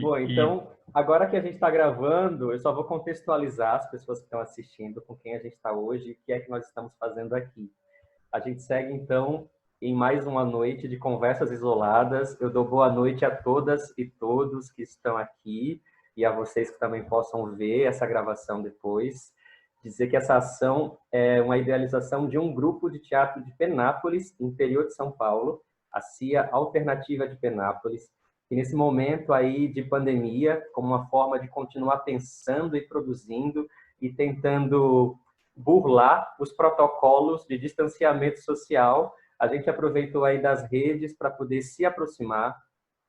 Bom, então, agora que a gente está gravando, eu só vou contextualizar as pessoas que estão assistindo com quem a gente está hoje e o que é que nós estamos fazendo aqui. A gente segue, então, em mais uma noite de conversas isoladas. Eu dou boa noite a todas e todos que estão aqui e a vocês que também possam ver essa gravação depois. Dizer que essa ação é uma idealização de um grupo de teatro de Penápolis, interior de São Paulo, a CIA Alternativa de Penápolis, e nesse momento aí de pandemia, como uma forma de continuar pensando e produzindo e tentando burlar os protocolos de distanciamento social, a gente aproveitou aí das redes para poder se aproximar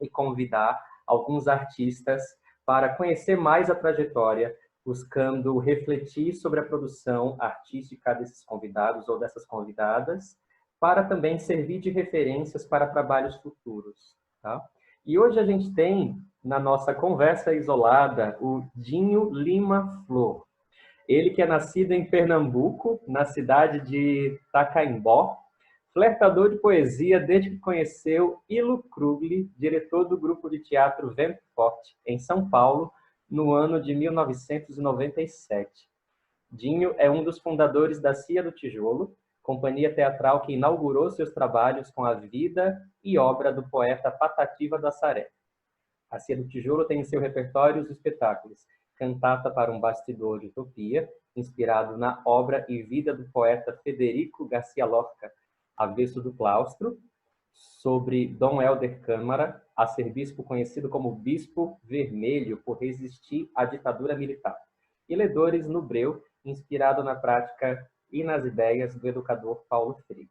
e convidar alguns artistas para conhecer mais a trajetória, buscando refletir sobre a produção artística desses convidados ou dessas convidadas, para também servir de referências para trabalhos futuros, tá? E hoje a gente tem, na nossa conversa isolada, o Dinho Lima Flor. Ele que é nascido em Pernambuco, na cidade de Tacaimbó, flertador de poesia desde que conheceu Ilo Krugli, diretor do grupo de teatro Vento Forte, em São Paulo, no ano de 1997. Dinho é um dos fundadores da Cia do Tijolo, companhia teatral que inaugurou seus trabalhos com a vida e obra do poeta Patativa do Assaré. A Cia do Tijolo tem em seu repertório os espetáculos Cantata para um Bastidor de Utopia, inspirado na obra e vida do poeta Federico Garcia Lorca, Avesso do Claustro, sobre Dom Helder Câmara, arcebispo conhecido como Bispo Vermelho por resistir à ditadura militar, e Ledores no Breu, inspirado na prática e nas ideias do educador Paulo Freire.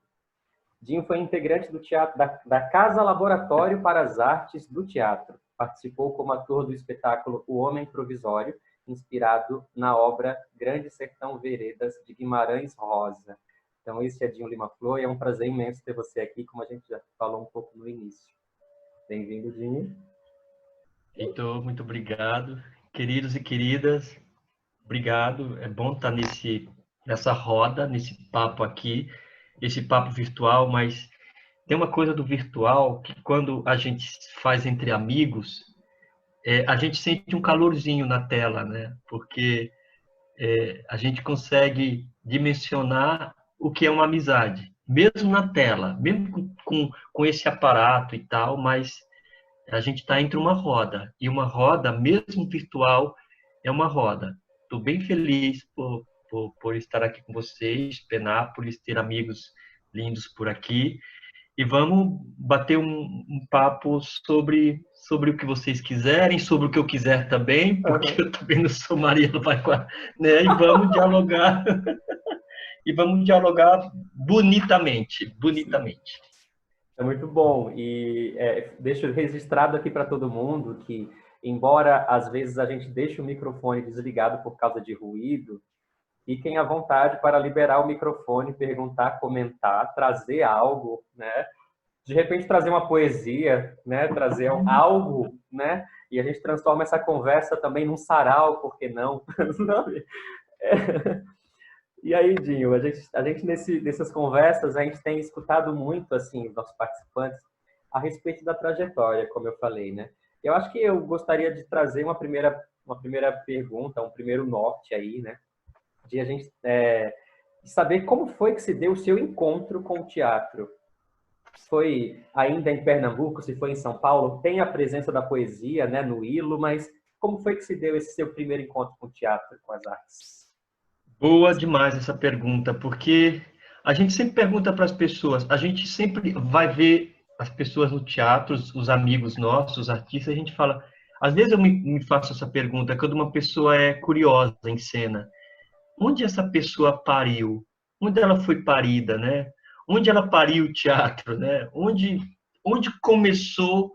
Dinho foi integrante do teatro da Casa Laboratório para as Artes do Teatro. Participou como ator do espetáculo O Homem Provisório, inspirado na obra Grande Sertão Veredas, de Guimarães Rosa. Então, esse é Dinho Lima Flor e é um prazer imenso ter você aqui, como a gente já falou um pouco no início. Bem-vindo, Dinho. Heitor, muito obrigado. Queridos e queridas, obrigado. É bom estar nessa roda, nesse papo aqui, esse papo virtual, mas tem uma coisa do virtual que quando a gente faz entre amigos, a gente sente um calorzinho na tela, né? Porque a gente consegue dimensionar o que é uma amizade, mesmo na tela, mesmo com esse aparato e tal, mas a gente está entre uma roda, e uma roda, mesmo virtual, é uma roda. Estou bem feliz por estar aqui com vocês, Penápolis, ter amigos lindos por aqui, e vamos bater um papo sobre o que vocês quiserem, sobre o que eu quiser também, porque eu também não sou Mariana Paquá, né? E vamos dialogar, e vamos dialogar bonitamente, bonitamente. É muito bom. E deixo registrado aqui para todo mundo que, embora às vezes a gente deixe o microfone desligado por causa de ruído, fiquem à vontade para liberar o microfone, perguntar, comentar, trazer algo, né? De repente trazer uma poesia, né? Trazer algo, né? E a gente transforma essa conversa também num sarau, por que não? E aí, Dinho, a gente nessas conversas, a gente tem escutado muito, assim, os nossos participantes a respeito da trajetória, como eu falei, né? Eu acho que eu gostaria de trazer uma primeira pergunta, um primeiro norte aí, né? De a gente saber como foi que se deu o seu encontro com o teatro. Foi ainda em Pernambuco, se foi em São Paulo, tem a presença da poesia, né, no Ilo, mas como foi que se deu esse seu primeiro encontro com o teatro, com as artes? Boa demais essa pergunta, porque a gente sempre pergunta para as pessoas, a gente sempre vai ver as pessoas no teatro, os amigos nossos, os artistas, a gente fala, às vezes eu me faço essa pergunta, quando uma pessoa é curiosa em cena, onde essa pessoa pariu? Onde ela foi parida, né? Onde ela pariu o teatro, né? Onde começou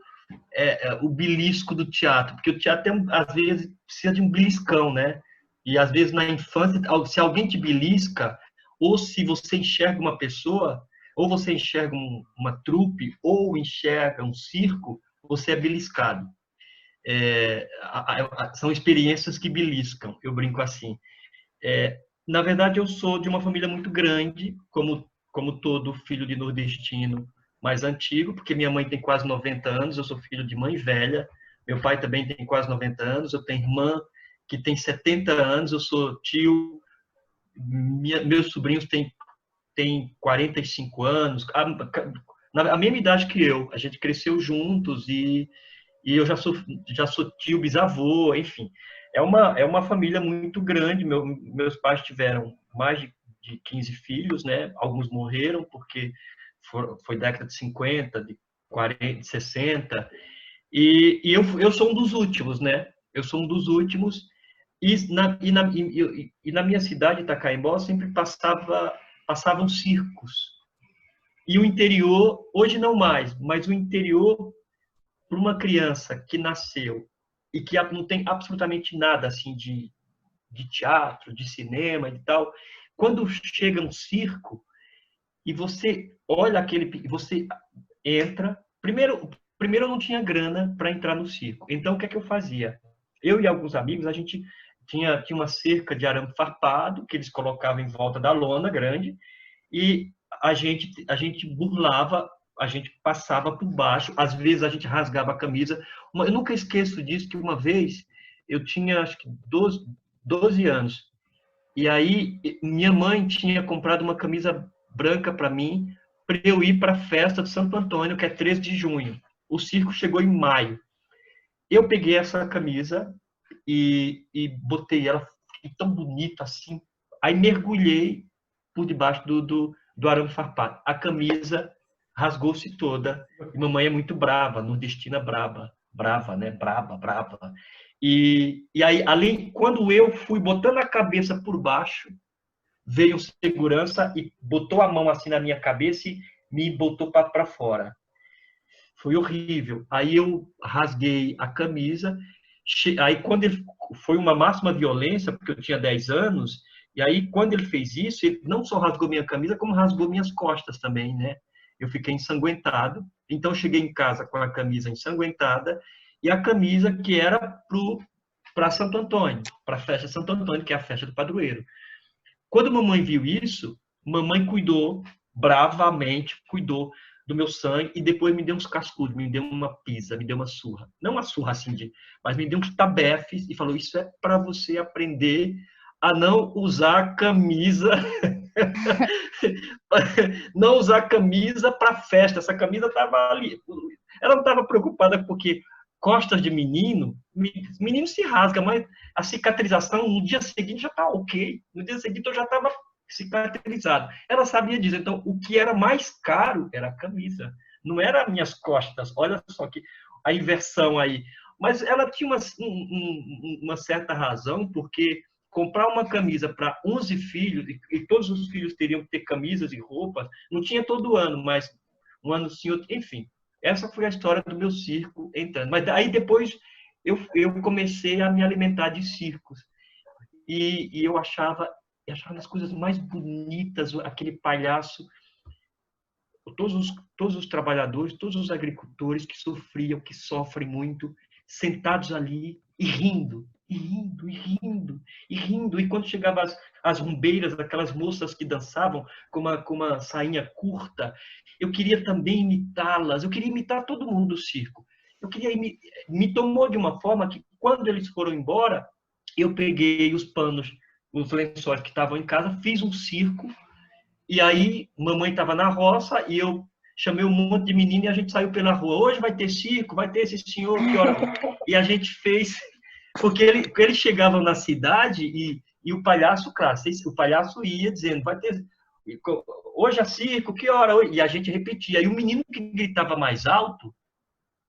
o belisco do teatro? Porque o teatro, às vezes, precisa de um beliscão, né? E, às vezes, na infância, se alguém te belisca, ou se você enxerga uma pessoa, ou você enxerga uma trupe, ou enxerga um circo, você é beliscado. São experiências que beliscam, eu brinco assim. Na verdade, eu sou de uma família muito grande, como todo filho de nordestino mais antigo, porque minha mãe tem quase 90 anos, eu sou filho de mãe velha, Meu pai também tem quase 90 anos, eu tenho irmã que tem 70 anos, eu sou tio, meus sobrinhos têm 45 anos, a mesma idade que eu. A gente cresceu juntos e eu já sou tio, bisavô, enfim. É uma família muito grande. Meus pais tiveram mais de 15 filhos, né? Alguns morreram porque foi década de 50, de 40, de 60. E eu sou um dos últimos, né? Eu sou um dos últimos. E na minha cidade, Itacaimbó, sempre passavam circos. E o interior, hoje não mais, mas o interior, para uma criança que nasceu e que não tem absolutamente nada assim de teatro, de cinema e tal, quando chega um circo e você olha você entra. Primeiro eu não tinha grana para entrar no circo. Então o que é que eu fazia? Eu e alguns amigos, a gente tinha uma cerca de arame farpado que eles colocavam em volta da lona grande e a gente burlava, a gente passava por baixo, às vezes a gente rasgava a camisa. Eu nunca esqueço disso, que uma vez eu tinha acho que 12 anos, e aí minha mãe tinha comprado uma camisa branca para mim, para eu ir para a festa de Santo Antônio, que é 13 de junho. O circo chegou em maio. Eu peguei essa camisa e botei ela, fiquei tão bonita assim. Aí mergulhei por debaixo do arame farpado. A camisa rasgou-se toda. E mamãe é muito brava, nordestina brava, brava, né? Brava, brava. E aí, quando eu fui botando a cabeça por baixo, veio um segurança e botou a mão assim na minha cabeça e me botou para fora. Foi horrível. Aí eu rasguei a camisa. Aí quando ele foi uma máxima violência, porque eu tinha 10 anos, e aí quando ele fez isso, ele não só rasgou minha camisa, como rasgou minhas costas também, né? Eu fiquei ensanguentado. Então eu cheguei em casa com a camisa ensanguentada e a camisa que era para Santo Antônio, para a festa de Santo Antônio, que é a festa do padroeiro. Quando a mamãe viu isso, mamãe cuidou, bravamente cuidou do meu sangue e depois me deu uns cascudos, me deu uma pisa, me deu uma surra. Não uma surra assim, mas me deu uns tabefes e falou: isso é para você aprender a não usar camisa, não usar camisa para festa. Essa camisa estava ali. Ela não estava preocupada porque costas de menino se rasga, mas a cicatrização no dia seguinte já está ok. No dia seguinte eu já estava cicatrizado. Ela sabia disso. Então, o que era mais caro era a camisa. Não era minhas costas. Olha só que a inversão aí. Mas ela tinha uma certa razão, porque comprar uma camisa para 11 filhos, e todos os filhos teriam que ter camisas e roupas, não tinha todo ano, mas um ano sim, outro, enfim. Essa foi a história do meu circo entrando. Mas aí depois eu comecei a me alimentar de circos. E eu achava as coisas mais bonitas, aquele palhaço, todos os trabalhadores, todos os agricultores que sofriam, que sofrem muito, sentados ali e rindo, e rindo, e rindo, e rindo. E quando chegavam as rumbeiras, aquelas moças que dançavam com uma sainha curta, eu queria também imitá-las, eu queria imitar todo mundo do circo. Eu queria me tomou de uma forma que, quando eles foram embora, eu peguei os panos, os lençóis que estavam em casa, fiz um circo. E aí, mamãe estava na roça e eu chamei um monte de menino e a gente saiu pela rua. Hoje vai ter circo, vai ter esse senhor, que hora? E a gente fez, porque eles chegavam na cidade e o palhaço, claro, o palhaço ia dizendo, vai ter, hoje é circo, que hora? E a gente repetia. E o menino que gritava mais alto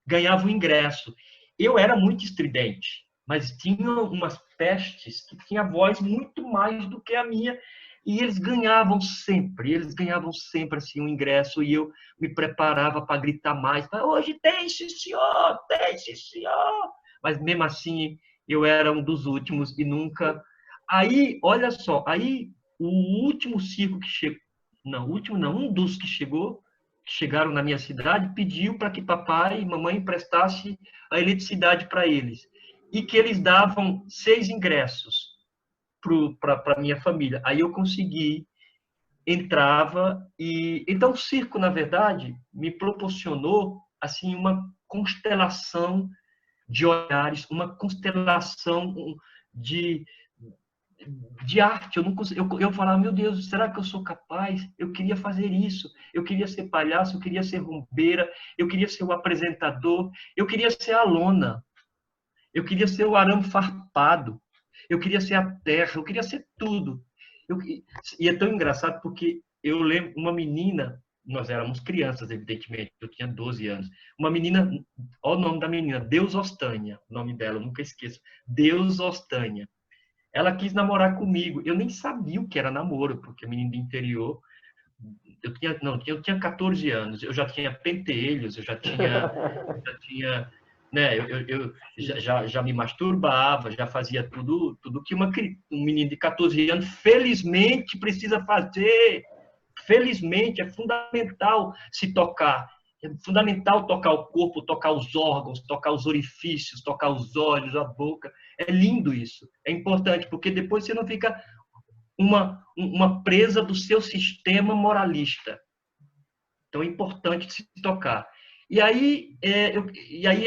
ganhava o ingresso. Eu era muito estridente, mas tinha umas pestes que tinha voz muito mais do que a minha. E eles ganhavam sempre assim um ingresso e eu me preparava para gritar mais. Hoje tem, sim, senhor, tem, sim, senhor. Mas mesmo assim eu era um dos últimos e nunca. Aí, olha só, aí o último circo que chegou, não, o último não, um dos que chegaram na minha cidade, pediu para que papai e mamãe emprestasse a eletricidade para eles e que eles davam 6 ingressos para a minha família. Aí eu consegui, entrava e então o circo, na verdade, me proporcionou assim uma constelação de olhares, uma constelação de, de arte. Eu não consigo, eu falava, meu Deus, será que eu sou capaz? Eu queria fazer isso. Eu queria ser palhaço, eu queria ser rumbeira, eu queria ser o apresentador, eu queria ser a lona, eu queria ser o arame farpado, eu queria ser a terra, eu queria ser tudo. E é tão engraçado porque eu lembro uma menina, nós éramos crianças, evidentemente, eu tinha 12 anos, uma menina, olha o nome da menina, Deus Ostanha, o nome dela, eu nunca esqueço, Deus Ostanha. Ela quis namorar comigo, eu nem sabia o que era namoro, porque menina do interior, eu tinha 14 anos, eu já tinha pentelhos, eu já tinha, né, eu já me masturbava, já fazia tudo que um menino de 14 anos felizmente precisa fazer. Felizmente é fundamental se tocar. É fundamental tocar o corpo, tocar os órgãos, tocar os orifícios, tocar os olhos, a boca. É lindo isso. É importante, porque depois você não fica uma presa do seu sistema moralista. Então é importante se tocar. E aí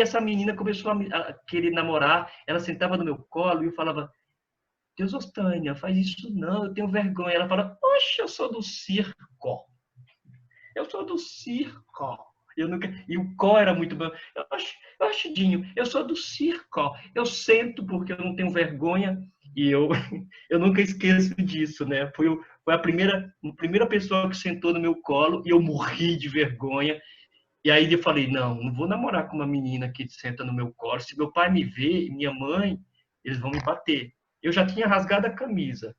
essa menina começou a querer namorar, ela sentava no meu colo e eu falava, Deus, Ostânia, faz isso não, eu tenho vergonha. Ela fala, poxa, eu sou do circo. Eu sou do circo. Eu nunca... E o có era muito bom. Eu acho, Dinho, eu sou do circo. Eu sento porque eu não tenho vergonha. E eu nunca esqueço disso, né? Foi a primeira pessoa que sentou no meu colo e eu morri de vergonha. E aí eu falei, não vou namorar com uma menina que senta no meu colo. Se meu pai me ver e minha mãe, eles vão me bater. Eu já tinha rasgado a camisa.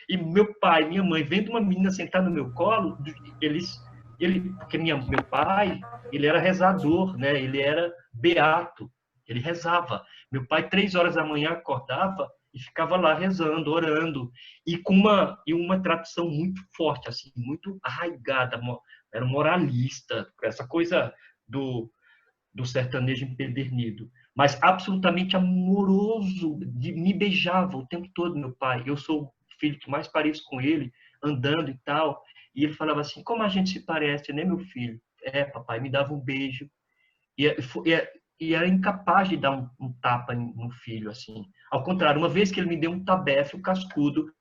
E meu pai e minha mãe, vendo uma menina sentar no meu colo, porque meu pai, ele era rezador, né? Ele era beato, ele rezava. Meu pai, 3 horas da manhã, acordava e ficava lá rezando, orando, e com uma tradição muito forte, assim, muito arraigada, era moralista, essa coisa do sertanejo empedernido, mas absolutamente amoroso, me beijava o tempo todo, meu pai. Eu sou o filho que mais pareço com ele, andando e tal, e ele falava assim, como a gente se parece, né, meu filho? É, papai, me dava um beijo, e, e era incapaz de dar um tapa no filho, assim. Ao contrário, uma vez que ele me deu um tabefe, um cascudo,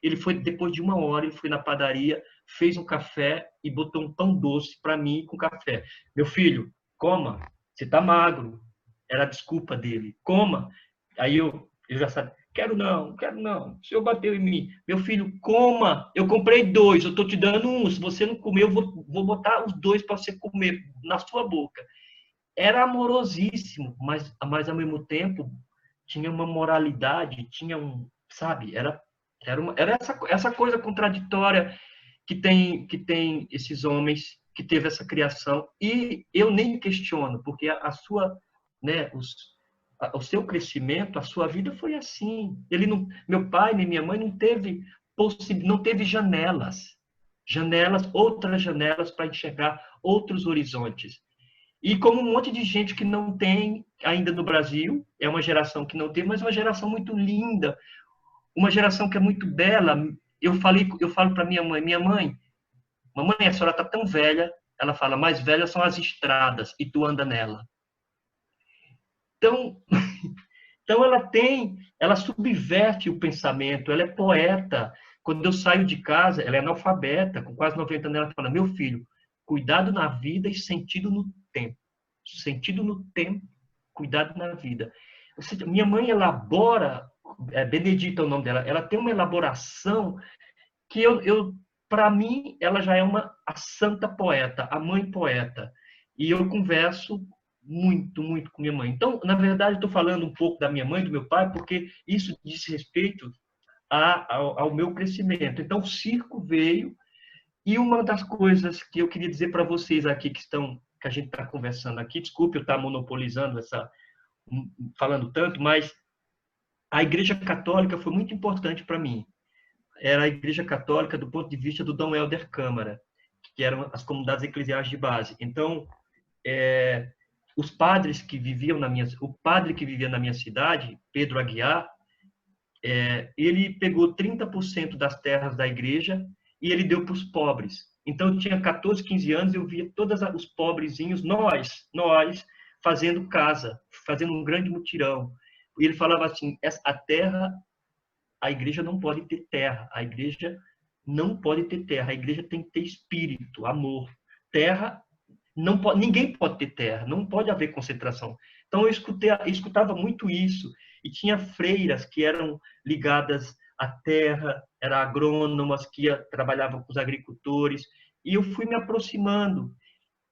ele foi, depois de 1 hora, ele foi na padaria, fez um café e botou um pão doce para mim com café. Meu filho, coma, você está magro. Era a desculpa dele. Coma. Aí eu já sabia. Quero não. O senhor bateu em mim. Meu filho, coma. Eu comprei 2, eu estou te dando um. Se você não comer, eu vou botar os 2 para você comer na sua boca. Era amorosíssimo, mas ao mesmo tempo tinha uma moralidade, tinha sabe, era essa coisa contraditória que tem esses homens que teve essa criação, e eu nem questiono, porque a sua, né, o seu crescimento, a sua vida foi assim. Ele não, meu pai nem minha mãe não teve outras janelas para enxergar outros horizontes. E como um monte de gente que não tem ainda no Brasil, é uma geração que não tem, mas uma geração muito linda, uma geração que é muito bela. Eu falo para minha mãe, mamãe, a senhora está tão velha. Ela fala, mais velhas são as estradas e tu anda nela. Então, então ela subverte o pensamento, ela é poeta. Quando eu saio de casa, ela é analfabeta, com quase 90 anos, ela fala, meu filho, cuidado na vida e sentido no tempo. Sentido no tempo, cuidado na vida. Ou seja, minha mãe elabora, Benedita é o nome dela, ela tem uma elaboração que para mim, ela já é a santa poeta, a mãe poeta. E eu converso muito, muito com minha mãe. Então, na verdade, estou falando um pouco da minha mãe, do meu pai, porque isso diz respeito ao meu crescimento. Então, o circo veio, e uma das coisas que eu queria dizer para vocês aqui que a gente está conversando aqui, desculpe eu estar monopolizando falando tanto, mas a Igreja Católica foi muito importante para mim. Era a Igreja Católica do ponto de vista do Dom Helder Câmara, que eram as comunidades eclesiais de base. Então, os padres que viviam o padre que vivia na minha cidade, Pedro Aguiar, ele pegou 30% das terras da igreja e ele deu para os pobres. Então, eu tinha 14, 15 anos, eu via todos os pobrezinhos, nós fazendo casa, fazendo um grande mutirão. E ele falava assim, a terra, a igreja não pode ter terra, a igreja não pode ter terra, a igreja tem que ter espírito, amor. Terra, não pode, ninguém pode ter terra, não pode haver concentração. Então eu escutava muito isso, e tinha freiras que eram ligadas à terra, eram agrônomas que trabalhavam com os agricultores, e eu fui me aproximando.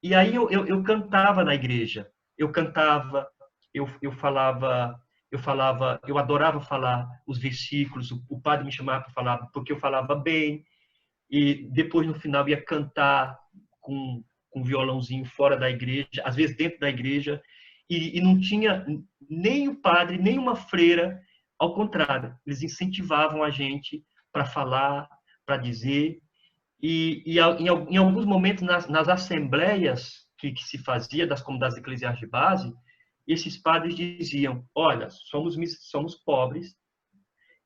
E aí eu cantava na igreja, eu cantava, eu adorava falar os versículos, o padre me chamava para falar porque eu falava bem, e depois no final ia cantar com um violãozinho fora da igreja, às vezes dentro da igreja, e não tinha nem o padre, nem uma freira, ao contrário, eles incentivavam a gente para falar, para dizer, em alguns momentos, nas assembleias que se fazia das comunidades eclesiais de base, esses padres diziam, olha, somos pobres,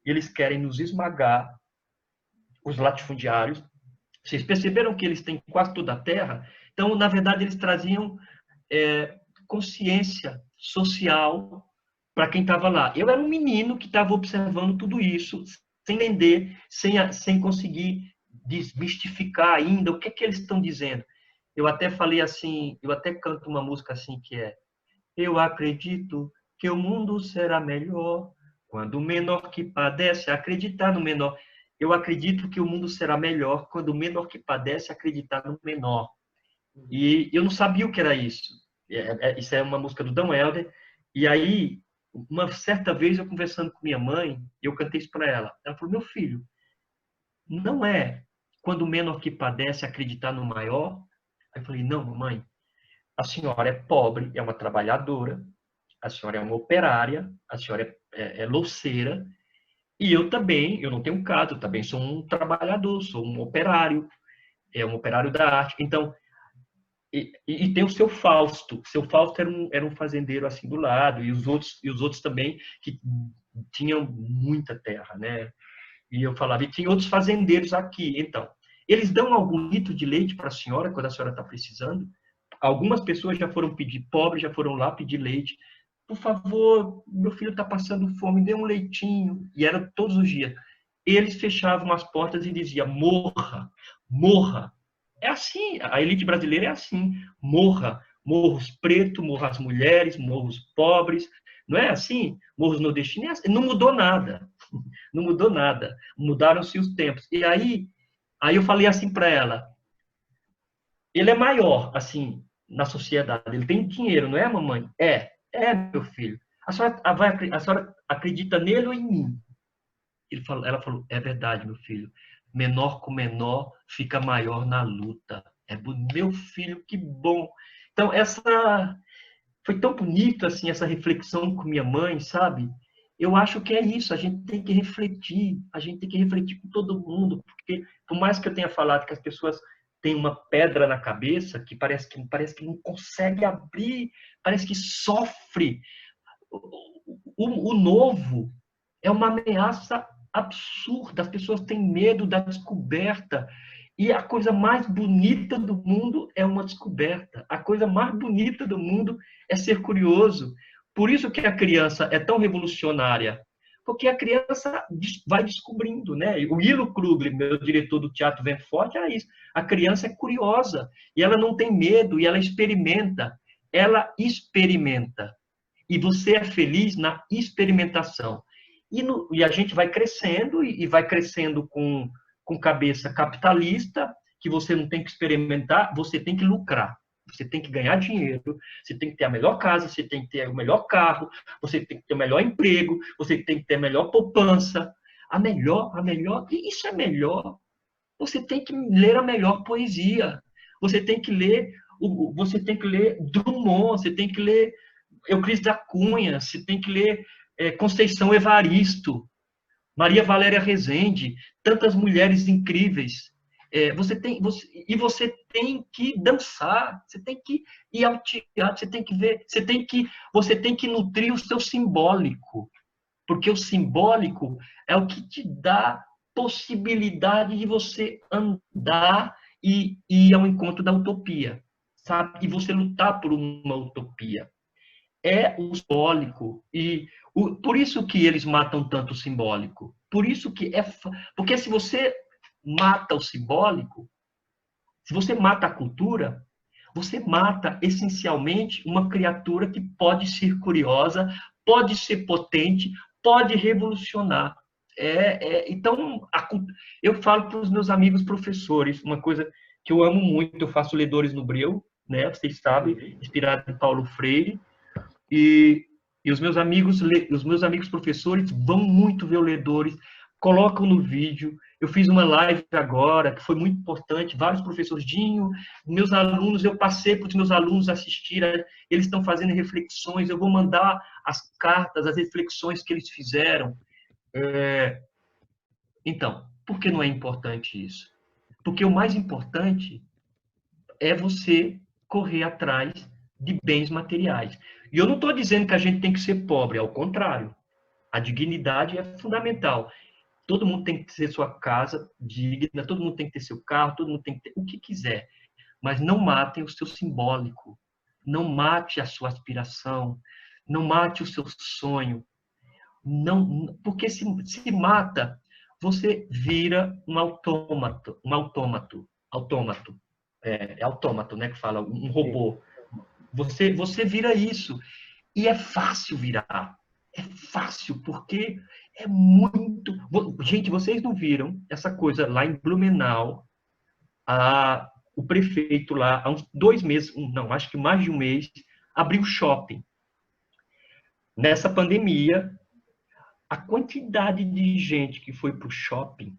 eles querem nos esmagar, os latifundiários. Vocês perceberam que eles têm quase toda a terra? Então, na verdade, eles traziam consciência social para quem estava lá. Eu era um menino que estava observando tudo isso, sem entender, sem conseguir desmistificar ainda o que eles estão dizendo. Eu até falei assim, eu até canto uma música assim que é: eu acredito que o mundo será melhor quando o menor que padece acreditar no menor. Eu acredito que o mundo será melhor quando o menor que padece acreditar no menor. E eu não sabia o que era isso. Isso é uma música do Dan Helder. E aí, uma certa vez, eu conversando com minha mãe, eu cantei isso para ela. Ela falou, meu filho, não é quando o menor que padece acreditar no maior? Aí eu falei, não, mamãe, a senhora é pobre, é uma trabalhadora, a senhora é uma operária, a senhora é louceira, e eu também, eu não tenho casa, eu também sou um trabalhador, sou um operário da arte. Então, e tem o seu Fausto. Seu Fausto era um fazendeiro assim do lado, e os outros também que tinham muita terra, né? E eu falava, e tem outros fazendeiros aqui. Então, eles dão algum litro de leite para a senhora quando a senhora está precisando? Algumas pessoas já foram pedir, pobres já foram lá pedir leite. Por favor, meu filho está passando fome, dê um leitinho. E era todos os dias. Eles fechavam as portas e diziam, morra, morra. É assim, a elite brasileira é assim, morra, morra os pretos, morra as mulheres, morra os pobres, não é assim? Morra os nordestinos, é assim. Não mudou nada, não mudou nada, mudaram-se os tempos. E aí eu falei assim para ela, ele é maior, assim, na sociedade, ele tem dinheiro, não é, mamãe? Meu filho. A senhora acredita nele ou em mim? Ela falou, é verdade, meu filho. Menor com menor fica maior na luta. Meu filho, que bom. Então, foi tão bonito assim essa reflexão com minha mãe, sabe? Eu acho que é isso, a gente tem que refletir, a gente tem que refletir com todo mundo, porque por mais que eu tenha falado que as pessoas têm uma pedra na cabeça, que parece que não consegue abrir, parece que sofre. O novo é uma ameaça absurda, as pessoas têm medo da descoberta. E a coisa mais bonita do mundo é uma descoberta. A coisa mais bonita do mundo é ser curioso. Por isso que a criança é tão revolucionária, porque a criança vai descobrindo, né? O Ilo Krugli, meu diretor do Teatro Vento Forte, era isso. A criança é curiosa e ela não tem medo e ela experimenta. Ela experimenta. E você é feliz na experimentação. E a gente vai crescendo e vai crescendo com cabeça capitalista, que você não tem que experimentar, você tem que lucrar. Você tem que ganhar dinheiro, você tem que ter a melhor casa, você tem que ter o melhor carro, você tem que ter o melhor emprego, você tem que ter a melhor poupança. E isso é melhor. Você tem que ler a melhor poesia. Você tem que ler Drummond, você tem que ler Euclides da Cunha, você tem que ler Conceição Evaristo, Maria Valéria Rezende, tantas mulheres incríveis. Você tem que dançar, você tem que ir ao teatro, você tem que ver, você tem que nutrir o seu simbólico, porque o simbólico é o que te dá possibilidade de você andar e ir ao encontro da utopia, sabe? E você lutar por uma utopia. é o simbólico. E por isso que eles matam tanto o simbólico. Por isso que porque se você mata o simbólico, se você mata a cultura, você mata essencialmente uma criatura que pode ser curiosa, pode ser potente, pode revolucionar. Então, eu falo para os meus amigos professores, uma coisa que eu amo muito, eu faço Ledores no Breu, né? Vocês sabem, inspirado em Paulo Freire, e os meus amigos professores vão muito ver o Ledores, colocam no vídeo. Eu fiz uma live agora, que foi muito importante, vários professores, Dinho, meus alunos, eu passei para os meus alunos assistirem, eles estão fazendo reflexões, eu vou mandar as cartas, as reflexões que eles fizeram. Então, por que não é importante isso? Porque o mais importante é você correr atrás de bens materiais. E eu não estou dizendo que a gente tem que ser pobre, ao contrário. A dignidade é fundamental. Todo mundo tem que ter sua casa digna, todo mundo tem que ter seu carro, todo mundo tem que ter o que quiser. Mas não matem o seu simbólico. Não mate a sua aspiração. Não mate o seu sonho. Não, porque se mata, você vira um autômato. É autômato, né, que fala, um robô. Você vira isso. E é fácil virar. É fácil, porque é muito... Gente, vocês não viram essa coisa lá em Blumenau? O prefeito lá, há uns 2 meses, não, acho que mais de um mês, abriu shopping. Nessa pandemia, a quantidade de gente que foi para o shopping,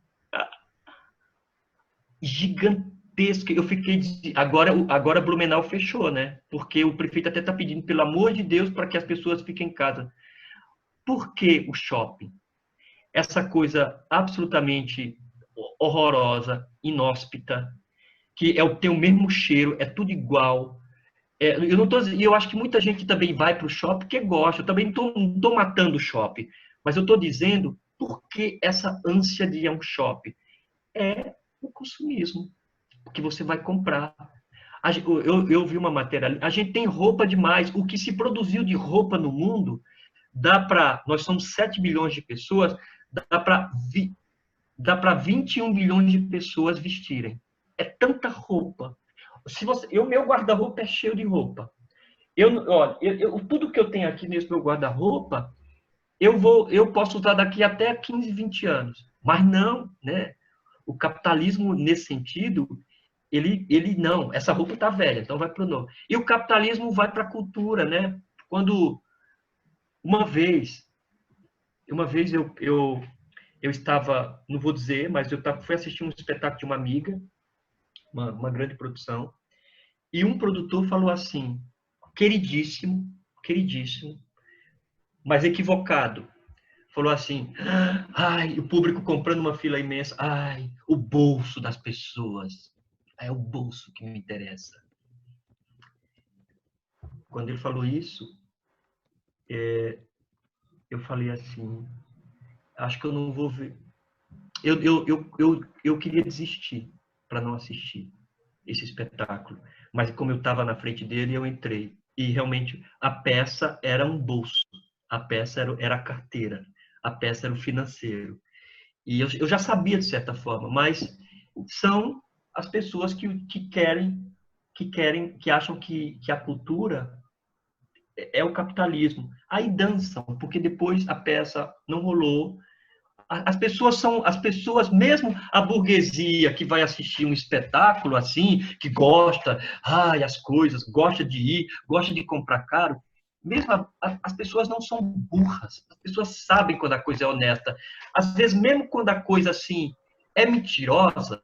gigantesca. Eu fiquei... Agora Blumenau fechou, né? Porque o prefeito até está pedindo, pelo amor de Deus, para que as pessoas fiquem em casa. Por que o shopping? Essa coisa absolutamente horrorosa, inóspita, que tem o mesmo cheiro, é tudo igual. Eu acho que muita gente também vai para o shopping porque gosta. Eu também não estou matando o shopping, mas eu estou dizendo por que essa ânsia de ir a um shopping. É o consumismo, que você vai comprar. Eu vi uma matéria, a gente tem roupa demais. O que se produziu de roupa no mundo, nós somos 7 bilhões de pessoas, dá para 21 bilhões de pessoas vestirem. É tanta roupa. Meu guarda-roupa é cheio de roupa. Tudo que eu tenho aqui nesse meu guarda-roupa, eu posso usar daqui até 15, 20 anos. Mas não, né? O capitalismo, nesse sentido, ele não. Essa roupa está velha, então vai para o novo. E o capitalismo vai para a cultura, né? Quando uma vez eu estava, não vou dizer, mas fui assistir um espetáculo de uma amiga, uma grande produção, e um produtor falou assim, queridíssimo, mas equivocado. Falou assim, ai, o público comprando uma fila imensa, ai, o bolso das pessoas. É o bolso que me interessa. Quando ele falou isso, eu falei assim, acho que eu não vou ver. Eu queria desistir para não assistir esse espetáculo. Mas como eu estava na frente dele, eu entrei. E realmente a peça era um bolso. A peça era a carteira. A peça era o financeiro. E eu já sabia, de certa forma, mas são as pessoas que acham que a cultura é o capitalismo. Aí dançam, porque depois a peça não rolou. As pessoas, mesmo a burguesia que vai assistir um espetáculo assim, que gosta, as coisas, gosta de ir, gosta de comprar caro, mesmo as pessoas não são burras, as pessoas sabem quando a coisa é honesta. Às vezes, mesmo quando a coisa assim é mentirosa,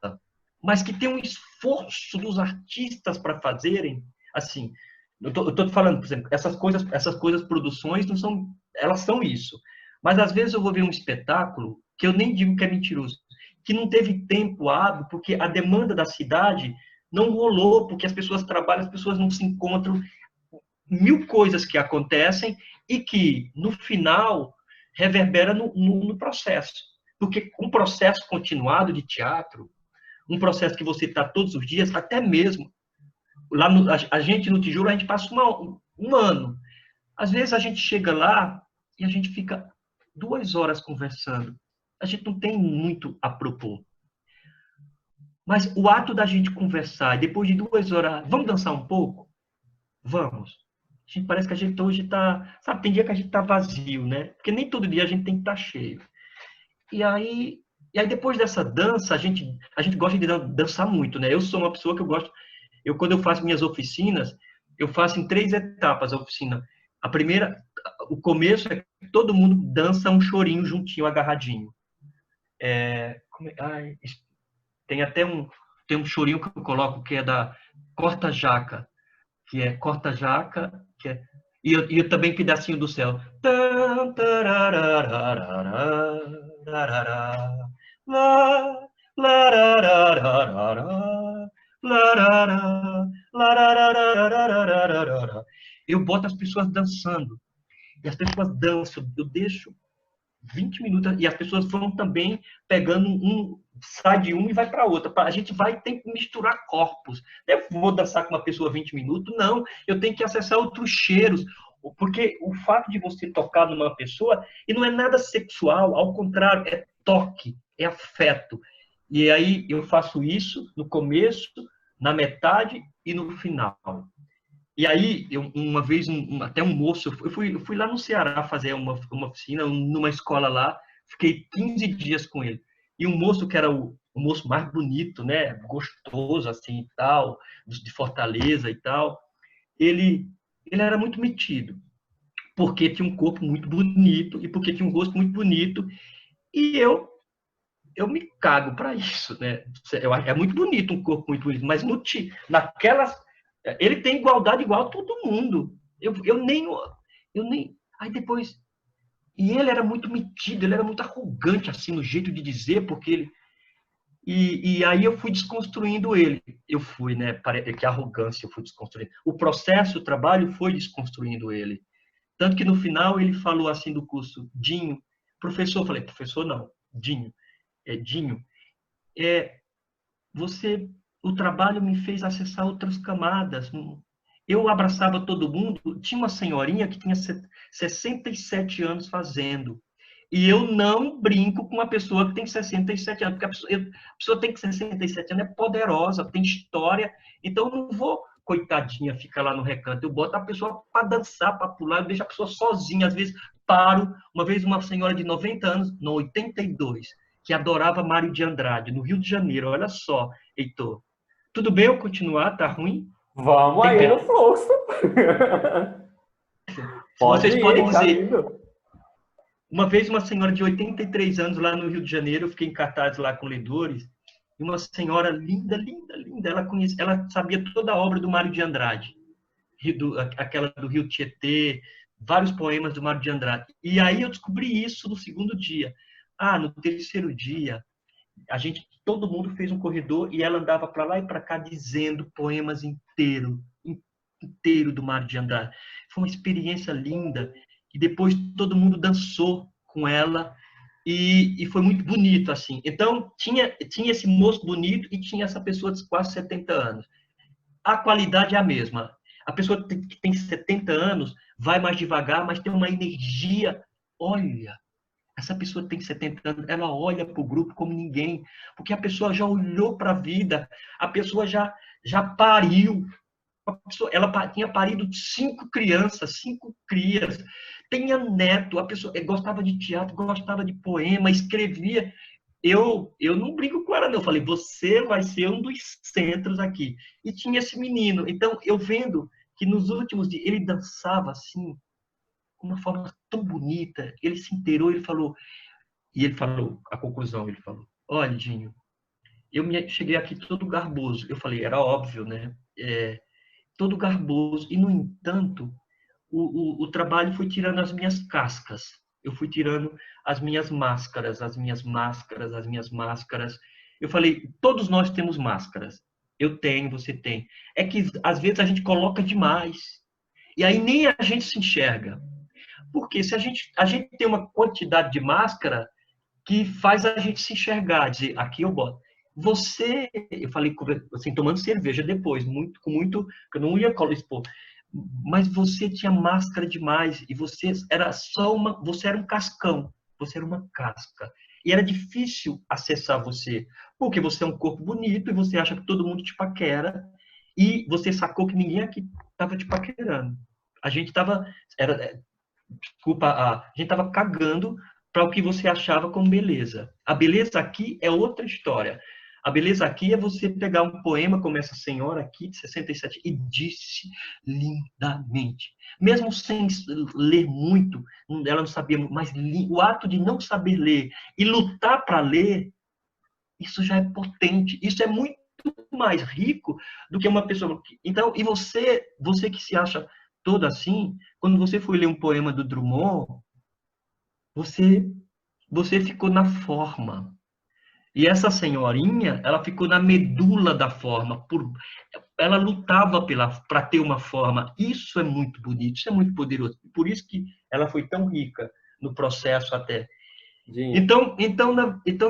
mas que tem um esforço dos artistas para fazerem, assim, eu estou falando, por exemplo, essas coisas, produções, não são, elas são isso. Mas às vezes eu vou ver um espetáculo que eu nem digo que é mentiroso, que não teve tempo hábil, porque a demanda da cidade não rolou, porque as pessoas trabalham, as pessoas não se encontram, 1000 coisas que acontecem e que, no final, reverbera no processo. Porque um processo continuado de teatro, um processo que você está todos os dias, até mesmo, a gente no Tijolo, a gente passa um ano. Às vezes a gente chega lá e a gente fica 2 horas conversando. A gente não tem muito a propor. Mas o ato da gente conversar, depois de 2 horas, vamos dançar um pouco? Vamos. A gente parece que a gente hoje está... Sabe, tem dia que a gente está vazio, né? Porque nem todo dia a gente tem que estar cheio. E aí, depois dessa dança, a gente gosta de dançar muito, né? Eu sou uma pessoa que eu gosto... Quando eu faço minhas oficinas, eu faço em 3 etapas a oficina. A primeira, o começo é que todo mundo dança um chorinho juntinho, agarradinho. Ai, tem até tem um chorinho que eu coloco que é da corta-jaca, que é e também pedacinho do céu. Eu boto as pessoas dançando. E as pessoas dançam. Eu deixo 20 minutos e as pessoas vão também pegando sai de um e vai para outra. A gente vai tem que misturar corpos. Eu vou dançar com uma pessoa 20 minutos? Não, eu tenho que acessar outros cheiros. Porque o fato de você tocar numa pessoa, e não é nada sexual, ao contrário, é toque, é afeto. E aí eu faço isso no começo, na metade e no final. E aí, uma vez, até um moço, eu fui lá no Ceará fazer uma oficina, numa escola lá, fiquei 15 dias com ele. E um moço que era o moço mais bonito, né, gostoso, assim, e tal, de Fortaleza e tal, ele era muito metido, porque tinha um corpo muito bonito e porque tinha um rosto muito bonito, e eu me cago para isso, né? É muito bonito, um corpo muito bonito, mas naquelas ele tem igualdade igual a todo mundo. Eu nem. Aí depois. E ele era muito metido, ele era muito arrogante, assim, no jeito de dizer, porque ele. E aí eu fui desconstruindo ele. Eu fui, né? Que arrogância eu fui desconstruindo. O processo, o trabalho foi desconstruindo ele. Tanto que no final ele falou assim do curso, Dinho, professor, eu falei, professor não, Dinho, é, você, o trabalho me fez acessar outras camadas. Eu abraçava todo mundo. Tinha uma senhorinha que tinha 67 anos fazendo. E eu não brinco com uma pessoa que tem 67 anos, porque a pessoa tem 67 anos, é poderosa, tem história. Então, eu não vou, coitadinha, ficar lá no recanto. Eu boto a pessoa para dançar, para pular, eu deixo a pessoa sozinha. Às vezes, paro. Uma vez, uma senhora de 90 anos, no 82, que adorava Mário de Andrade, no Rio de Janeiro. Olha só, Heitor. Tudo bem eu continuar? Tá ruim? Vamos aí no fluxo. Vocês podem tá dizer. lindo. Uma vez, uma senhora de 83 anos lá no Rio de Janeiro, eu fiquei em cartaz lá com leitores, e uma senhora linda, linda, linda. Ela sabia toda a obra do Mário de Andrade, aquela do Rio Tietê, vários poemas do Mário de Andrade. E aí eu descobri isso no segundo dia. No terceiro dia, todo mundo fez um corredor e ela andava para lá e para cá dizendo poemas inteiro do Mário de Andrade. Foi uma experiência linda. E depois todo mundo dançou com ela e foi muito bonito, assim. Então, tinha esse moço bonito e tinha essa pessoa de quase 70 anos. A qualidade é a mesma. A pessoa que tem 70 anos vai mais devagar, mas tem uma energia. Olha, essa pessoa tem 70 anos, ela olha para o grupo como ninguém, porque a pessoa já olhou para a vida, a pessoa já pariu. Ela tinha parido 5 crianças, 5 crias, tinha neto, a pessoa gostava de teatro, gostava de poema, escrevia. Eu não brinco com ela, não. Eu falei, você vai ser um dos centros aqui. E tinha esse menino. Então, eu vendo que nos últimos dias ele dançava assim, de uma forma tão bonita. Ele se inteirou, ele falou, a conclusão, ele falou, olha, Dinho, cheguei aqui todo garboso. Eu falei, era óbvio, né? Todo garboso. E, no entanto, o trabalho foi tirando as minhas cascas. Eu fui tirando as minhas máscaras, as minhas máscaras, as minhas máscaras. Eu falei, todos nós temos máscaras. Eu tenho, você tem. É que, às vezes, a gente coloca demais. E aí nem a gente se enxerga. Porque se a gente tem uma quantidade de máscara que faz a gente se enxergar, dizer, aqui eu boto. Eu falei assim, tomando cerveja depois, com muito, eu não ia expor. mas você tinha máscara demais e você era você era um cascão, você era uma casca. E era difícil acessar você, porque você é um corpo bonito e você acha que todo mundo te paquera e você sacou que ninguém aqui estava te paquerando. A gente estava, desculpa, a gente estava cagando para o que você achava como beleza. A beleza aqui é outra história. A beleza aqui é você pegar um poema como essa senhora aqui, de 67, e disse lindamente. Mesmo sem ler muito, ela não sabia, mas o ato de não saber ler e lutar para ler, isso já é potente. Isso é muito mais rico do que uma pessoa. Então, e você que se acha todo assim, quando você foi ler um poema do Drummond, você, você ficou na forma. E essa senhorinha, ela ficou na medula da forma. Ela lutava para ter uma forma. Isso é muito bonito, isso é muito poderoso. Por isso que ela foi tão rica no processo até. Então,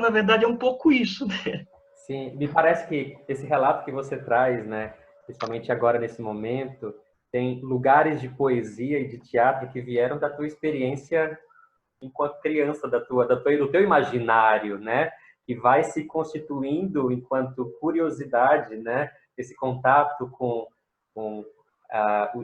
na verdade, é um pouco isso, né? Sim, me parece que esse relato que você traz, né, principalmente agora nesse momento, tem lugares de poesia e de teatro que vieram da tua experiência enquanto criança, do teu imaginário, né, que vai se constituindo enquanto curiosidade, né, esse contato com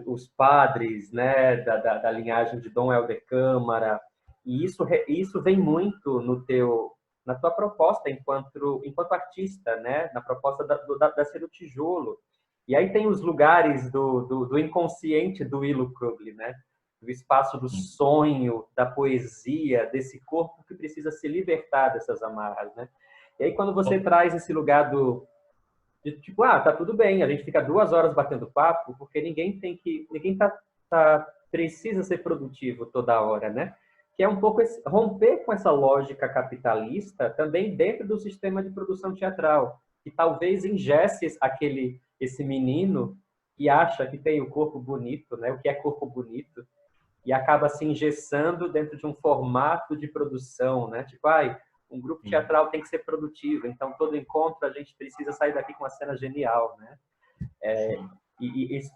os padres, né, da linhagem de Dom Helder Câmara, e isso vem muito no teu na tua proposta enquanto artista, né? Na proposta da Ser o Tijolo. E aí tem os lugares do inconsciente do Willo Krugli, né? Do espaço do sonho, da poesia, desse corpo que precisa se libertar dessas amarras, né? E aí quando você traz esse lugar de tipo, tá tudo bem, a gente fica 2 horas batendo papo, porque ninguém precisa ser produtivo toda hora, né? Que é um pouco romper com essa lógica capitalista também dentro do sistema de produção teatral, que talvez engesse esse menino que acha que tem o corpo bonito, né? O que é corpo bonito, e acaba se engessando dentro de um formato de produção, né? Tipo, um grupo teatral tem que ser produtivo, então todo encontro a gente precisa sair daqui com uma cena genial, né? E isso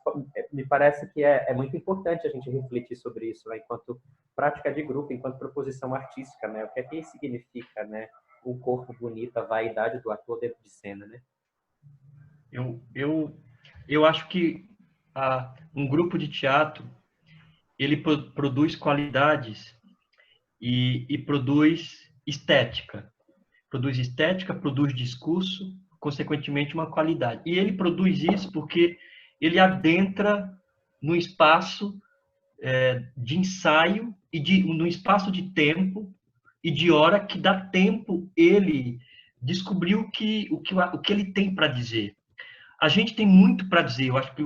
me parece que é muito importante a gente refletir sobre isso, né? Enquanto prática de grupo, enquanto proposição artística, né? O que é que significa, né? Um corpo bonito, a vaidade do ator dentro de cena, né? Eu acho que um grupo de teatro ele produz qualidades e produz estética. Produz estética, produz discurso, consequentemente uma qualidade. E ele produz isso porque ele adentra no espaço de ensaio e no espaço de tempo e de hora que dá tempo ele descobrir o que ele tem para dizer. A gente tem muito para dizer. Eu acho que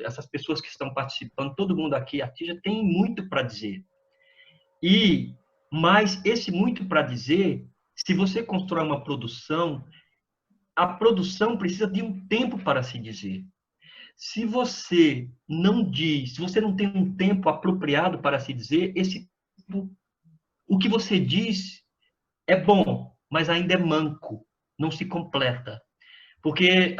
essas pessoas que estão participando, todo mundo aqui, artista, tem muito para dizer. Mas esse muito para dizer, se você constrói uma produção, a produção precisa de um tempo para se dizer. Se você não diz, se você não tem um tempo apropriado para se dizer, o que você diz é bom, mas ainda é manco, não se completa. Porque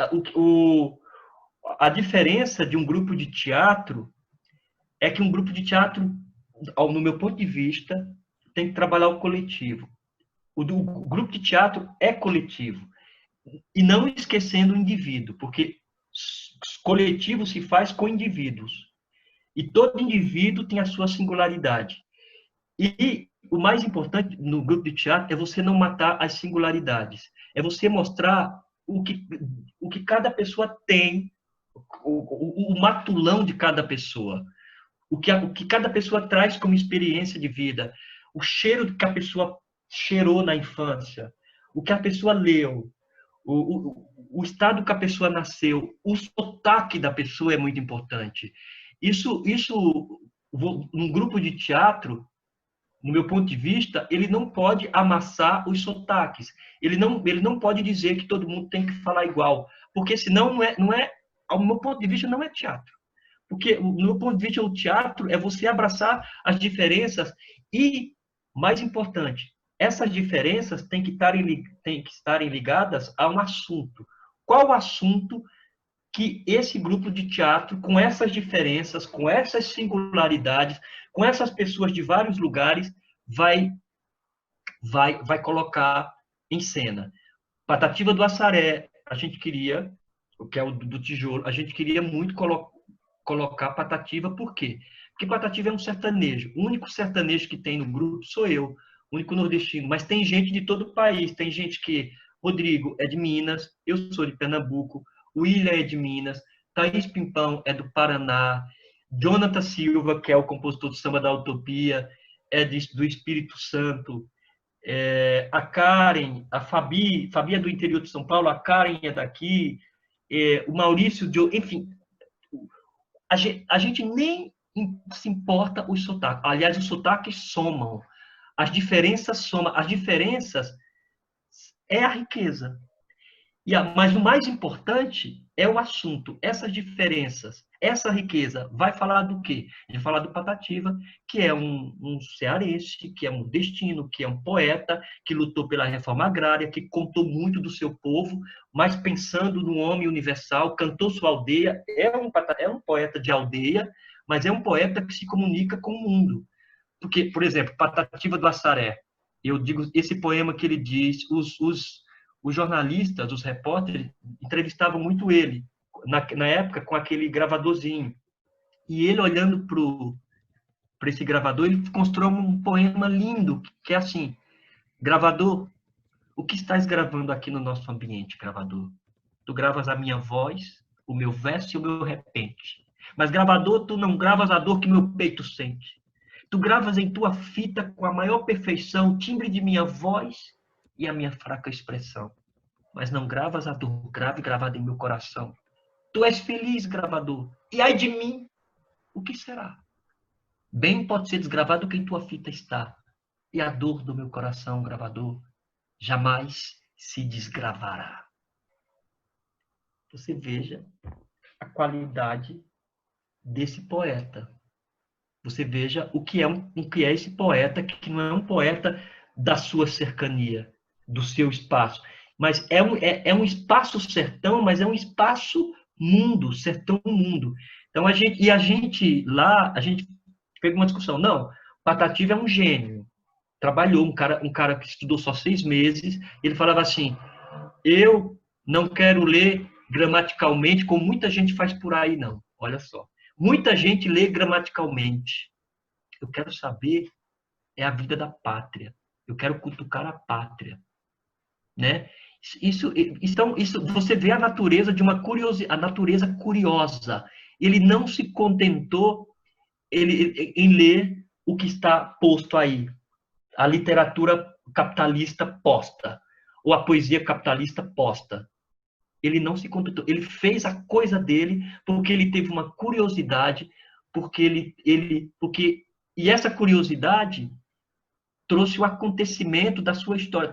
a diferença de um grupo de teatro é que um grupo de teatro, no meu ponto de vista, tem que trabalhar o coletivo. O grupo de teatro é coletivo. E não esquecendo o indivíduo, porque coletivo se faz com indivíduos. E todo indivíduo tem a sua singularidade. E o mais importante no grupo de teatro é você não matar as singularidades. É você mostrar o que cada pessoa tem, o matulão de cada pessoa. O que cada pessoa traz como experiência de vida. O cheiro que a pessoa cheirou na infância. O que a pessoa leu. O estado que a pessoa nasceu. O sotaque da pessoa é muito importante. Isso num grupo de teatro, no meu ponto de vista, ele não pode amassar os sotaques. Ele não pode dizer que todo mundo tem que falar igual, porque senão ao meu ponto de vista, não é teatro. Porque, no meu ponto de vista, o teatro é você abraçar as diferenças e, mais importante, essas diferenças têm que estarem ligadas a um assunto. Qual assunto que esse grupo de teatro, com essas diferenças, com essas singularidades, com essas pessoas de vários lugares, vai colocar em cena. Patativa do Assaré, a gente queria, o que é o do tijolo, a gente queria muito colocar Patativa, por quê? Porque Patativa é um sertanejo. O único sertanejo que tem no grupo sou eu, o único nordestino. Mas tem gente de todo o país. Tem gente que... Rodrigo é de Minas, eu sou de Pernambuco, o William é de Minas, Thaís Pimpão é do Paraná, Jonathan Silva, que é o compositor do Samba da Utopia, é do Espírito Santo, a Karen, a Fabi é do interior de São Paulo, a Karen é daqui, o Maurício, enfim, a gente nem se importa os sotaques. Aliás, os sotaques somam, as diferenças somam, as diferenças é a riqueza. Mas o mais importante é o assunto, essas diferenças, essa riqueza. Vai falar do quê? Vai falar do Patativa, que é um cearense, que é um nordestino, que é um poeta, que lutou pela reforma agrária, que contou muito do seu povo, mas pensando no homem universal, cantou sua aldeia, é um poeta de aldeia, mas é um poeta que se comunica com o mundo. Porque, por exemplo, Patativa do Assaré, eu digo esse poema que ele diz, os jornalistas, os repórteres, entrevistavam muito ele, na época, com aquele gravadorzinho. E ele, olhando para esse gravador, ele construiu um poema lindo, que é assim: gravador, o que estás gravando aqui no nosso ambiente, gravador? Tu gravas a minha voz, o meu verso e o meu repente. Mas, gravador, tu não gravas a dor que meu peito sente. Tu gravas em tua fita com a maior perfeição o timbre de minha voz e a minha fraca expressão. Mas não gravas a dor grave gravada em meu coração. Tu és feliz, gravador, e ai de mim, o que será? Bem pode ser desgravado que em tua fita está, e a dor do meu coração, gravador, jamais se desgravará. Você veja a qualidade desse poeta. Você veja o que é esse poeta, que não é um poeta da sua cercania, do seu espaço, mas é um espaço sertão, mas é um espaço mundo, sertão mundo. Então, a gente pegou uma discussão. Não, Patativa é um gênio. Trabalhou, um cara que estudou só 6 meses, ele falava assim: eu não quero ler gramaticalmente, como muita gente faz por aí, não. Olha só. Muita gente lê gramaticalmente. Eu quero saber a vida da pátria. Eu quero cutucar a pátria, né? Isso você vê a natureza de a natureza curiosa. Ele não se contentou em ler o que está posto aí, a literatura capitalista posta ou a poesia capitalista posta. Ele não se contentou, ele fez a coisa dele porque ele teve uma curiosidade, e essa curiosidade trouxe o acontecimento da sua história,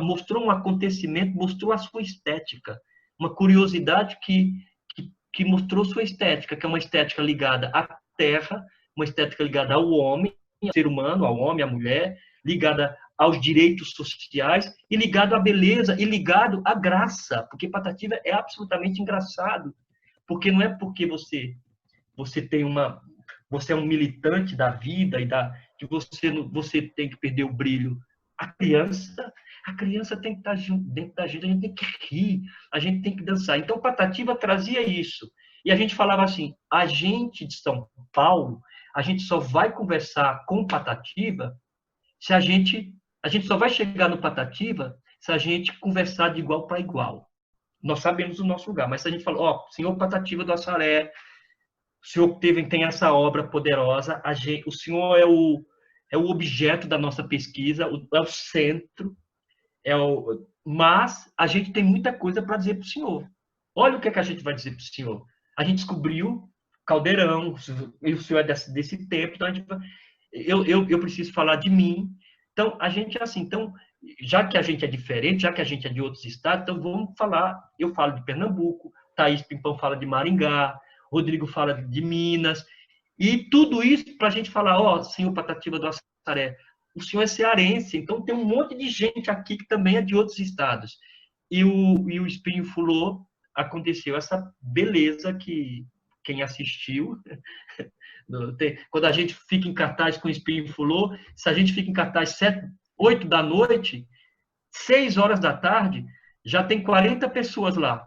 mostrou um acontecimento, mostrou a sua estética, uma curiosidade que mostrou sua estética, que é uma estética ligada à terra, uma estética ligada ao homem, ao ser humano, ao homem, à mulher, ligada aos direitos sociais e ligado à beleza e ligado à graça, porque Patativa é absolutamente engraçado, porque não é porque você é um militante da vida que você tem que perder o brilho. A criança tem que estar dentro da gente, a gente tem que rir, a gente tem que dançar. Então Patativa trazia isso. E a gente falava assim: a gente de São Paulo, a gente só vai conversar com Patativa se a gente só vai chegar no Patativa se a gente conversar de igual para igual. Nós sabemos o nosso lugar, mas se a gente fala: senhor Patativa do Assaré, o senhor tem essa obra poderosa, o senhor é o objeto da nossa pesquisa, é o centro, mas a gente tem muita coisa para dizer para o senhor. Olha o que a gente vai dizer para o senhor. A gente descobriu Caldeirão, e o senhor é desse tempo, então eu preciso falar de mim. Então, a gente é assim. Então, já que a gente é diferente, já que a gente é de outros estados, então vamos falar. Eu falo de Pernambuco, Thaís Pimpão fala de Maringá, Rodrigo fala de Minas, e tudo isso para a gente falar: senhor Patativa do Assaré, o senhor é cearense, então tem um monte de gente aqui que também é de outros estados. E o Espinho Fulô, aconteceu essa beleza que quem assistiu... Quando a gente fica em cartaz com o Espinho Fulô, se a gente fica em cartaz 8 da noite, 6 horas da tarde, já tem 40 pessoas lá.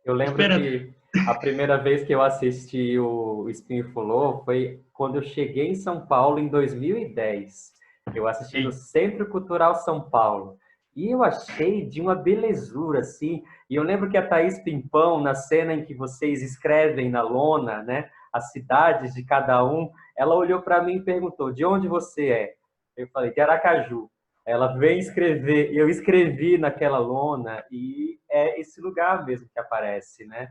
Eu lembro esperando. que a primeira vez que eu assisti o Espinho Fulô foi quando eu cheguei em São Paulo, em 2010. Eu assisti no Centro Cultural São Paulo. E eu achei de uma belezura, assim. E eu lembro que a Thaís Pimpão, na cena em que vocês escrevem na lona, né, as cidades de cada um, ela olhou para mim e perguntou: de onde você é? Eu falei: de Aracaju. Ela veio escrever, eu escrevi naquela lona, e é esse lugar mesmo que aparece, né?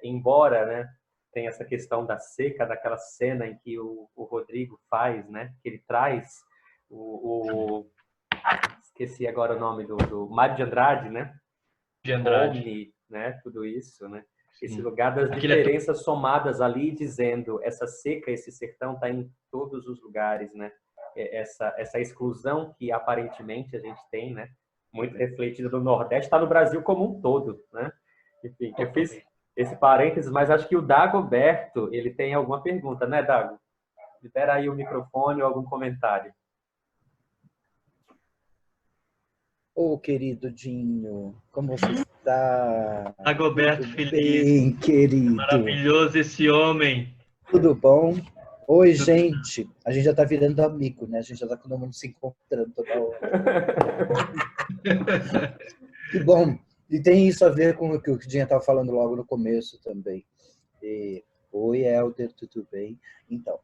Embora, né, tem essa questão da seca, daquela cena em que o Rodrigo faz, né? Que ele traz esqueci agora o nome do Mário de Andrade, né? De Andrade. Omni, né? Tudo isso, né? Sim. Esse lugar das diferenças somadas ali, dizendo essa seca, esse sertão está em todos os lugares, né? Essa exclusão que aparentemente a gente tem, né? Muito refletida no Nordeste, está no Brasil como um todo, né? Enfim, eu fiz esse parênteses, mas acho que o Dagoberto, ele tem alguma pergunta, né, Dago? Libera aí o microfone ou algum comentário. Ô, querido Dinho, como você está? Dagoberto Feliz. Bem, querido. Maravilhoso esse homem. Tudo bom? Oi, gente. A gente já está virando amigo, né? A gente já está todo mundo se encontrando toda hora. Que bom. E tem isso a ver com o que o Dinho estava falando logo no começo também. Oi, Helder, tudo bem? Então,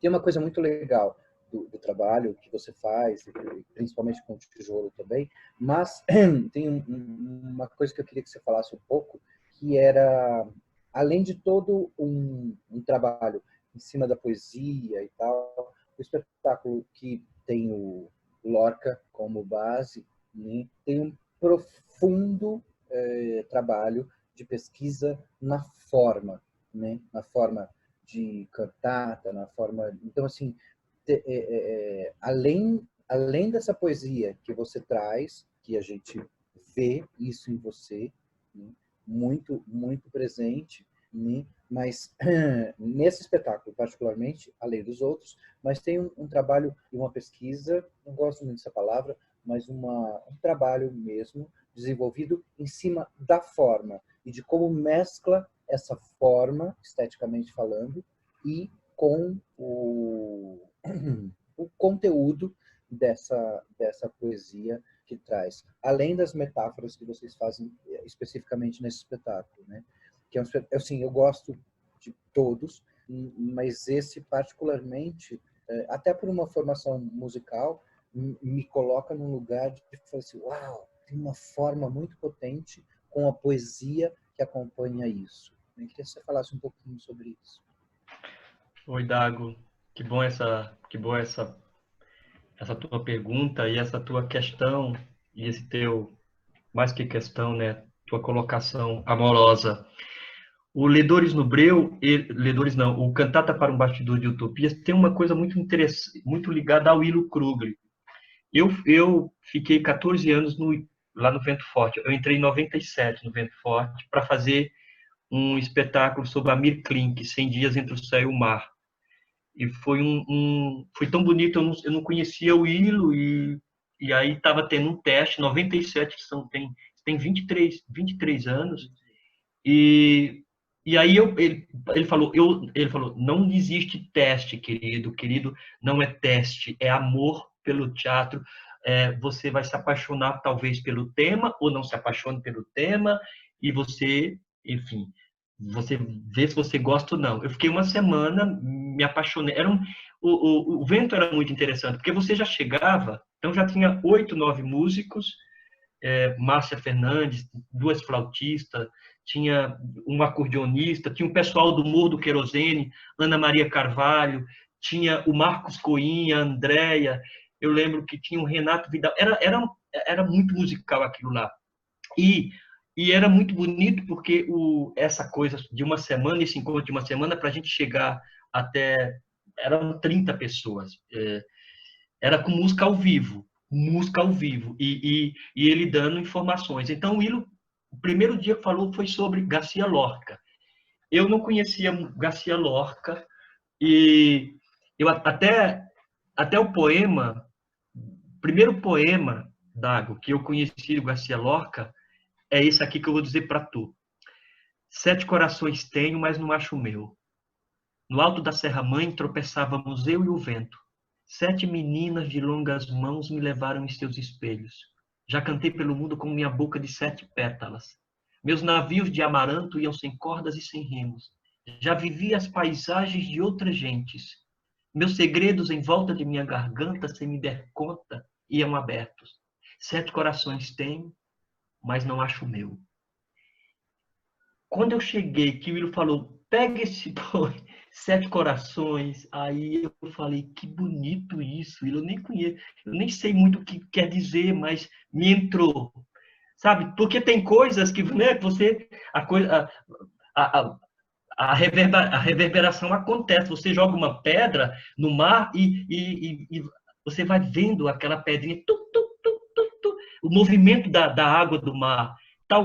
tem uma coisa muito legal do trabalho que você faz, principalmente com o tijolo também, mas tem uma coisa que eu queria que você falasse um pouco, que era, além de todo um trabalho em cima da poesia e tal, o espetáculo que tem o Lorca como base, né, tem um profundo trabalho de pesquisa na forma, né, na forma de cantata, na forma... Então, assim, além dessa poesia que você traz, que a gente vê isso em você, né, muito, muito presente, né, mas nesse espetáculo, particularmente, além dos outros, mas tem um trabalho e uma pesquisa, não gosto muito dessa palavra, mas um trabalho mesmo desenvolvido em cima da forma e de como mescla essa forma, esteticamente falando, e com o conteúdo dessa poesia que traz, além das metáforas que vocês fazem especificamente nesse espetáculo, né? Que assim, eu gosto de todos, mas esse particularmente, até por uma formação musical, me coloca num lugar de falar assim, uau, tem uma forma muito potente com a poesia que acompanha isso. Eu queria que você falasse um pouquinho sobre isso. Oi, Dago. Que bom essa tua pergunta e essa tua questão e esse teu, mais que questão, né, tua colocação amorosa. O Ledores no Breu, Ledores não, o Cantata para um Bastidor de Utopias tem uma coisa muito interessante, muito ligada ao Willy Krugli. Eu fiquei 14 anos lá no Vento Forte. Eu entrei em 97 no Vento Forte para fazer um espetáculo sobre a Mir Klink, 100 Dias Entre o Céu e o Mar. E foi foi tão bonito, eu não conhecia o Ilo, e aí estava tendo um teste, 97, que tem 23 anos, e aí ele falou, não existe teste, querido, não é teste, é amor pelo teatro, você vai se apaixonar talvez pelo tema, ou não se apaixone pelo tema, e você, enfim, você vê se você gosta ou não. Eu fiquei uma semana, me apaixonei. O Vento era muito interessante, porque você já chegava, então já tinha 8, 9 músicos, Márcia Fernandes, 2 flautistas, tinha um acordeonista, tinha um pessoal do Morro do Querosene, Ana Maria Carvalho, tinha o Marcos Coinha, a Andréia, eu lembro que tinha o Renato Vidal, era muito musical aquilo lá. E era muito bonito porque essa coisa de uma semana, esse encontro de uma semana, para a gente chegar até... Eram 30 pessoas. Era com música ao vivo. música ao vivo e ele dando informações. Então, o primeiro dia que falou foi sobre Garcia Lorca. Eu não conhecia Garcia Lorca e eu até o poema, o primeiro poema, Dago, que eu conheci do Garcia Lorca é esse aqui que eu vou dizer para tu. 7 corações tenho, mas não acho o meu. No alto da Serra Mãe tropeçávamos eu e o vento. 7 meninas de longas mãos me levaram em seus espelhos. Já cantei pelo mundo com minha boca de 7 pétalas. Meus navios de amaranto iam sem cordas e sem remos. Já vivi as paisagens de outras gentes. Meus segredos em volta de minha garganta, sem me der conta, iam abertos. 7 corações tenho, mas não acho o meu. Quando eu cheguei, que o Will falou, pega esse 7 corações, aí eu falei, que bonito isso, eu nem conheço, eu nem sei muito o que quer dizer, mas me entrou, sabe? Porque tem coisas que, né, você, a reverberação acontece, você joga uma pedra no mar e você vai vendo aquela pedrinha, o movimento da água do mar.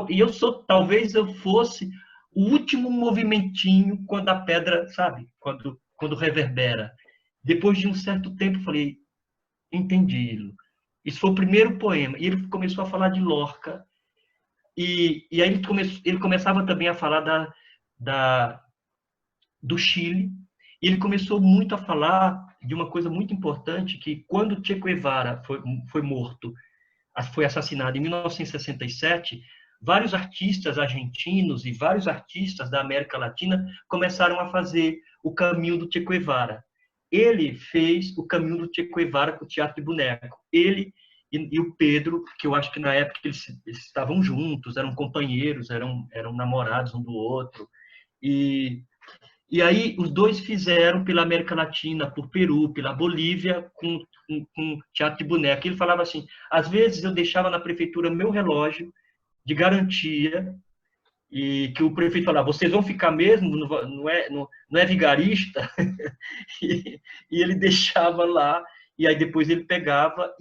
E talvez eu fosse o último movimentinho quando a pedra, sabe? Quando reverbera. Depois de um certo tempo, eu falei, entendi. Isso foi o primeiro poema. E ele começou a falar de Lorca. E aí ele começava também a falar do Chile. E ele começou muito a falar de uma coisa muito importante, que quando Che Guevara foi morto, foi assassinado em 1967, vários artistas argentinos e vários artistas da América Latina começaram a fazer o caminho do Che Guevara. Ele fez o caminho do Che Guevara com o Teatro de Boneco. Ele e o Pedro, que eu acho que na época eles estavam juntos, eram companheiros, eram namorados um do outro. E aí os dois fizeram pela América Latina, por Peru, pela Bolívia, com teatro de boneca. Ele falava assim, às vezes eu deixava na prefeitura meu relógio de garantia, e que o prefeito falava, vocês vão ficar mesmo, não é vigarista? e ele deixava lá, e aí depois ele pegava.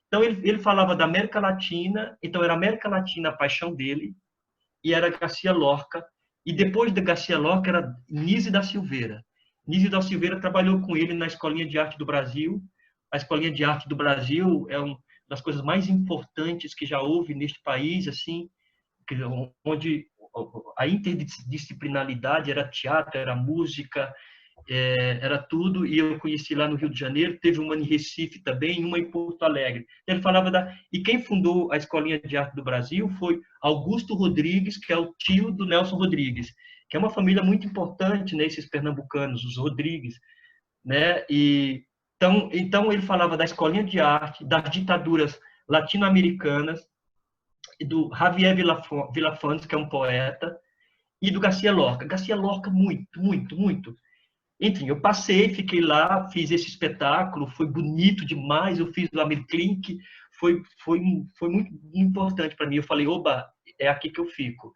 Então ele falava da América Latina, então era América Latina a paixão dele, e era Garcia Lorca. E depois de Garcia Lorca era Nise da Silveira. Nise da Silveira trabalhou com ele na Escolinha de Arte do Brasil. A Escolinha de Arte do Brasil é uma das coisas mais importantes que já houve neste país, assim, onde a interdisciplinaridade era teatro, era música, era tudo. E eu conheci lá no Rio de Janeiro, teve uma em Recife também, uma em Porto Alegre. Ele falava e quem fundou a Escolinha de Arte do Brasil foi Augusto Rodrigues, que é o tio do Nelson Rodrigues, que é uma família muito importante, né, esses pernambucanos, os Rodrigues, né? Então ele falava da Escolinha de Arte, das ditaduras latino-americanas, do Javier Villafañe, que é um poeta, e do Garcia Lorca. Garcia Lorca, muito, muito, muito. Enfim, eu passei, fiquei lá, fiz esse espetáculo, foi bonito demais, eu fiz o Amir Klink, foi muito importante para mim. Eu falei, oba, é aqui que eu fico.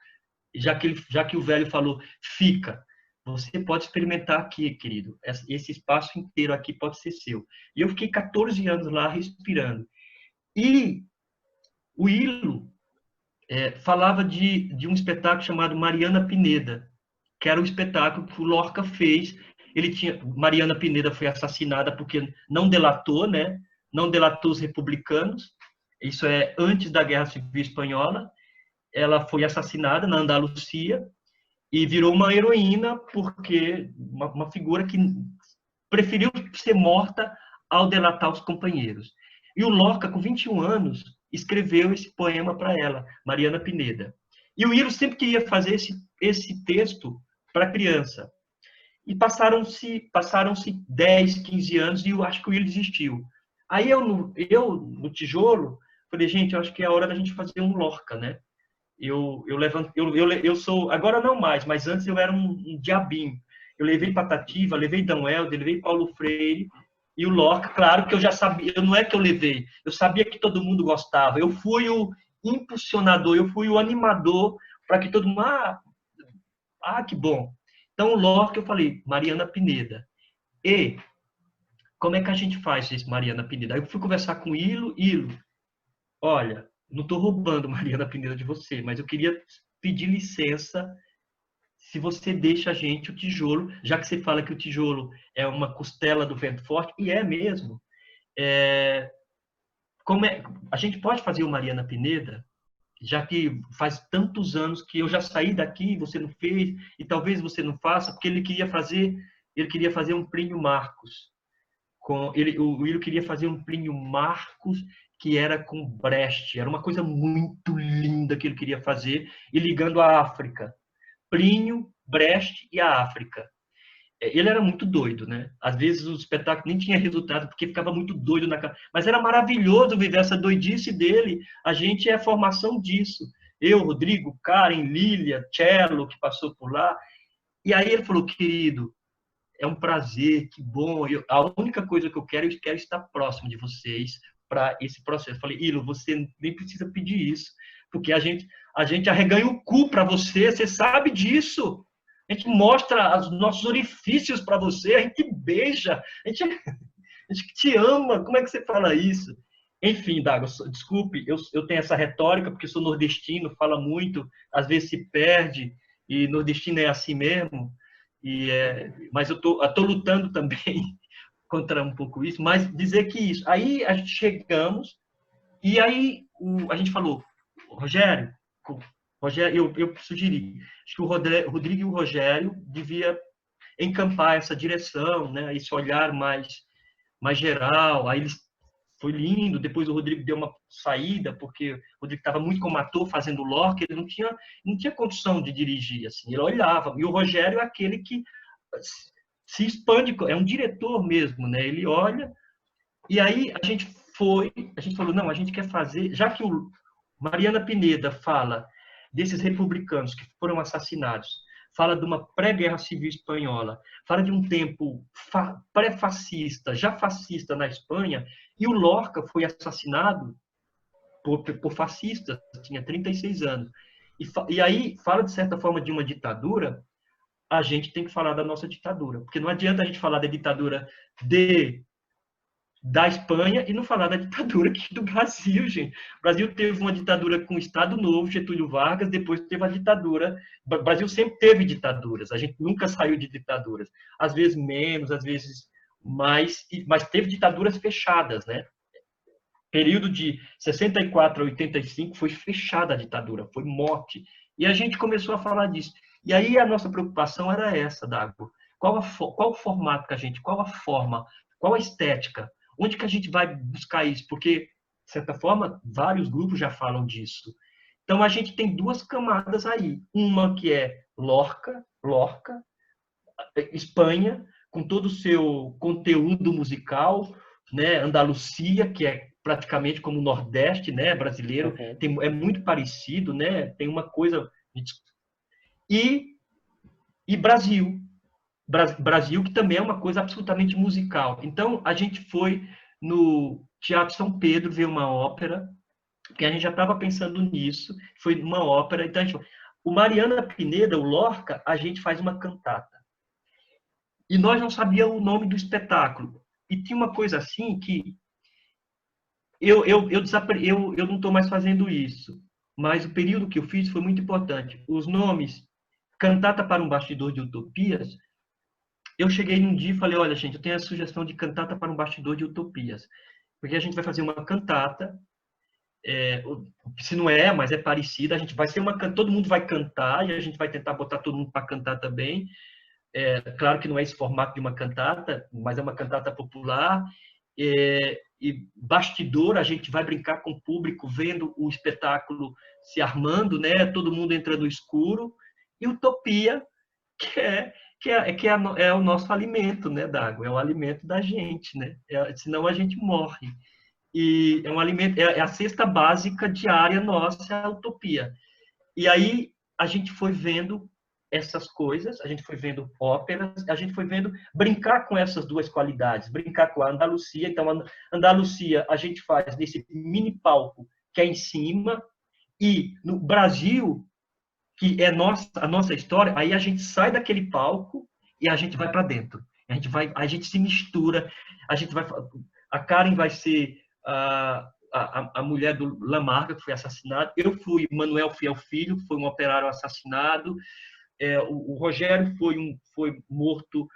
Já que o velho falou, fica, você pode experimentar aqui, querido, esse espaço inteiro aqui pode ser seu. E eu fiquei 14 anos lá respirando. E o Ilo falava de um espetáculo chamado Mariana Pineda, que era o espetáculo que o Lorca fez. Mariana Pineda foi assassinada porque não delatou, né? Não delatou os republicanos. Isso é antes da Guerra Civil Espanhola. Ela foi assassinada na Andalucia e virou uma heroína porque uma figura que preferiu ser morta ao delatar os companheiros. E o Lorca, com 21 anos, escreveu esse poema para ela, Mariana Pineda. E o Ilo sempre queria fazer esse texto para criança. E passaram-se 10, 15 anos e eu acho que o Ilo desistiu. Aí eu no tijolo, falei, gente, eu acho que é a hora da gente fazer um Lorca, né? Eu sou, agora não mais, mas antes eu era um diabinho. Eu levei Patativa, levei Dan Helder, levei Paulo Freire e o Lorca, claro que eu já sabia, não é que eu levei, eu sabia que todo mundo gostava. Eu fui o impulsionador, eu fui o animador para que todo mundo, que bom. Então o Lorca eu falei, Mariana Pineda. E como é que a gente faz isso, Mariana Pineda? Aí eu fui conversar com o Ilo, olha, não estou roubando Mariana Pineda de você, mas eu queria pedir licença se você deixa a gente o tijolo, já que você fala que o tijolo é uma costela do vento forte, e é mesmo. Como é, a gente pode fazer o Mariana Pineda, já que faz tantos anos que eu já saí daqui, você não fez, e talvez você não faça, porque ele queria fazer um Plínio Marcos. O Will queria fazer um Plínio Marcos que era com Brecht. Era uma coisa muito linda que ele queria fazer, e ligando a África. Plínio, Brecht e a África. Ele era muito doido, né? Às vezes o espetáculo nem tinha resultado, porque ficava muito doido na cara. Mas era maravilhoso viver essa doidice dele. A gente é a formação disso. Eu, Rodrigo, Karen, Lília, Cello, que passou por lá. E aí ele falou, querido, é um prazer, que bom. A única coisa que eu quero estar próximo de vocês para esse processo. Eu falei, Ilo, você nem precisa pedir isso, porque a gente arreganha o cu para você, você sabe disso. A gente mostra os nossos orifícios para você, a gente beija, a gente te ama. Como é que você fala isso? Enfim, Dago, desculpe, eu tenho essa retórica porque sou nordestino, fala muito, às vezes se perde, e nordestino é assim mesmo. Mas eu tô lutando também contra um pouco isso, mas dizer que isso. Aí a gente chegamos, e aí a gente falou, Rogério, eu sugeri, acho que o Rodrigo e o Rogério devia encampar essa direção, né, esse olhar mais geral. Aí foi lindo, depois o Rodrigo deu uma saída, porque o Rodrigo estava muito como ator fazendo Lorca, ele não tinha condição de dirigir, assim, ele olhava, e o Rogério é aquele que se expande, é um diretor mesmo, né, ele olha, e aí a gente falou, não, a gente quer fazer, já que o Mariana Pineda fala desses republicanos que foram assassinados, fala de uma pré-guerra civil espanhola, fala de um tempo pré-fascista, já fascista na Espanha, e o Lorca foi assassinado por fascistas, tinha 36 anos. E aí fala, de certa forma, de uma ditadura, a gente tem que falar da nossa ditadura, porque não adianta a gente falar da ditadura da Espanha e não falar da ditadura aqui do Brasil, gente. O Brasil teve uma ditadura com o Estado Novo, Getúlio Vargas, depois teve a ditadura. O Brasil sempre teve ditaduras, a gente nunca saiu de ditaduras. Às vezes menos, às vezes mais, mas teve ditaduras fechadas, né? Período de 64 a 85 foi fechada a ditadura, foi morte. E a gente começou a falar disso. E aí a nossa preocupação era essa, Dago. Qual o formato que qual a forma, qual a estética? Onde que a gente vai buscar isso? Porque, de certa forma, vários grupos já falam disso. Então, a gente tem duas camadas aí. Uma que é Lorca, Espanha, com todo o seu conteúdo musical, né? Andalucia, que é praticamente como o Nordeste, né? Brasileiro, é muito parecido, né? Tem uma coisa... E Brasil. Brasil, que também é uma coisa absolutamente musical. Então, a gente foi no Teatro São Pedro ver uma ópera, porque a gente já estava pensando nisso, foi uma ópera. Então, o Mariana Pineda, o Lorca, a gente faz uma cantata. E nós não sabíamos o nome do espetáculo. E tinha uma coisa assim que eu não estou mais fazendo isso, mas o período que eu fiz foi muito importante. Os nomes, Cantata para um Bastidor de Utopias, eu cheguei num dia e falei, olha, gente, eu tenho a sugestão de Cantata para um Bastidor de Utopias. Porque a gente vai fazer uma cantata, se não é, mas é parecida, a gente vai ser todo mundo vai cantar, e a gente vai tentar botar todo mundo para cantar também. Claro que não é esse formato de uma cantata, mas é uma cantata popular. E bastidor, a gente vai brincar com o público, vendo o espetáculo se armando, né? Todo mundo entra no escuro. E Utopia, que é o nosso alimento, né, Dago? É o alimento da gente, né? Senão a gente morre. E é um alimento, é a cesta básica diária nossa, é a utopia. E aí a gente foi vendo essas coisas, a gente foi vendo óperas, a gente foi vendo brincar com essas duas qualidades, brincar com a Andalucia. Então, a Andalucia a gente faz nesse mini palco que é em cima, e no Brasil, que é a nossa história, aí a gente sai daquele palco e a gente vai para dentro. A gente se mistura, a Karen vai ser a mulher do Lamarca, que foi assassinado. Eu fui Manuel Fiel Filho, foi um operário assassinado. O Rogério foi morto.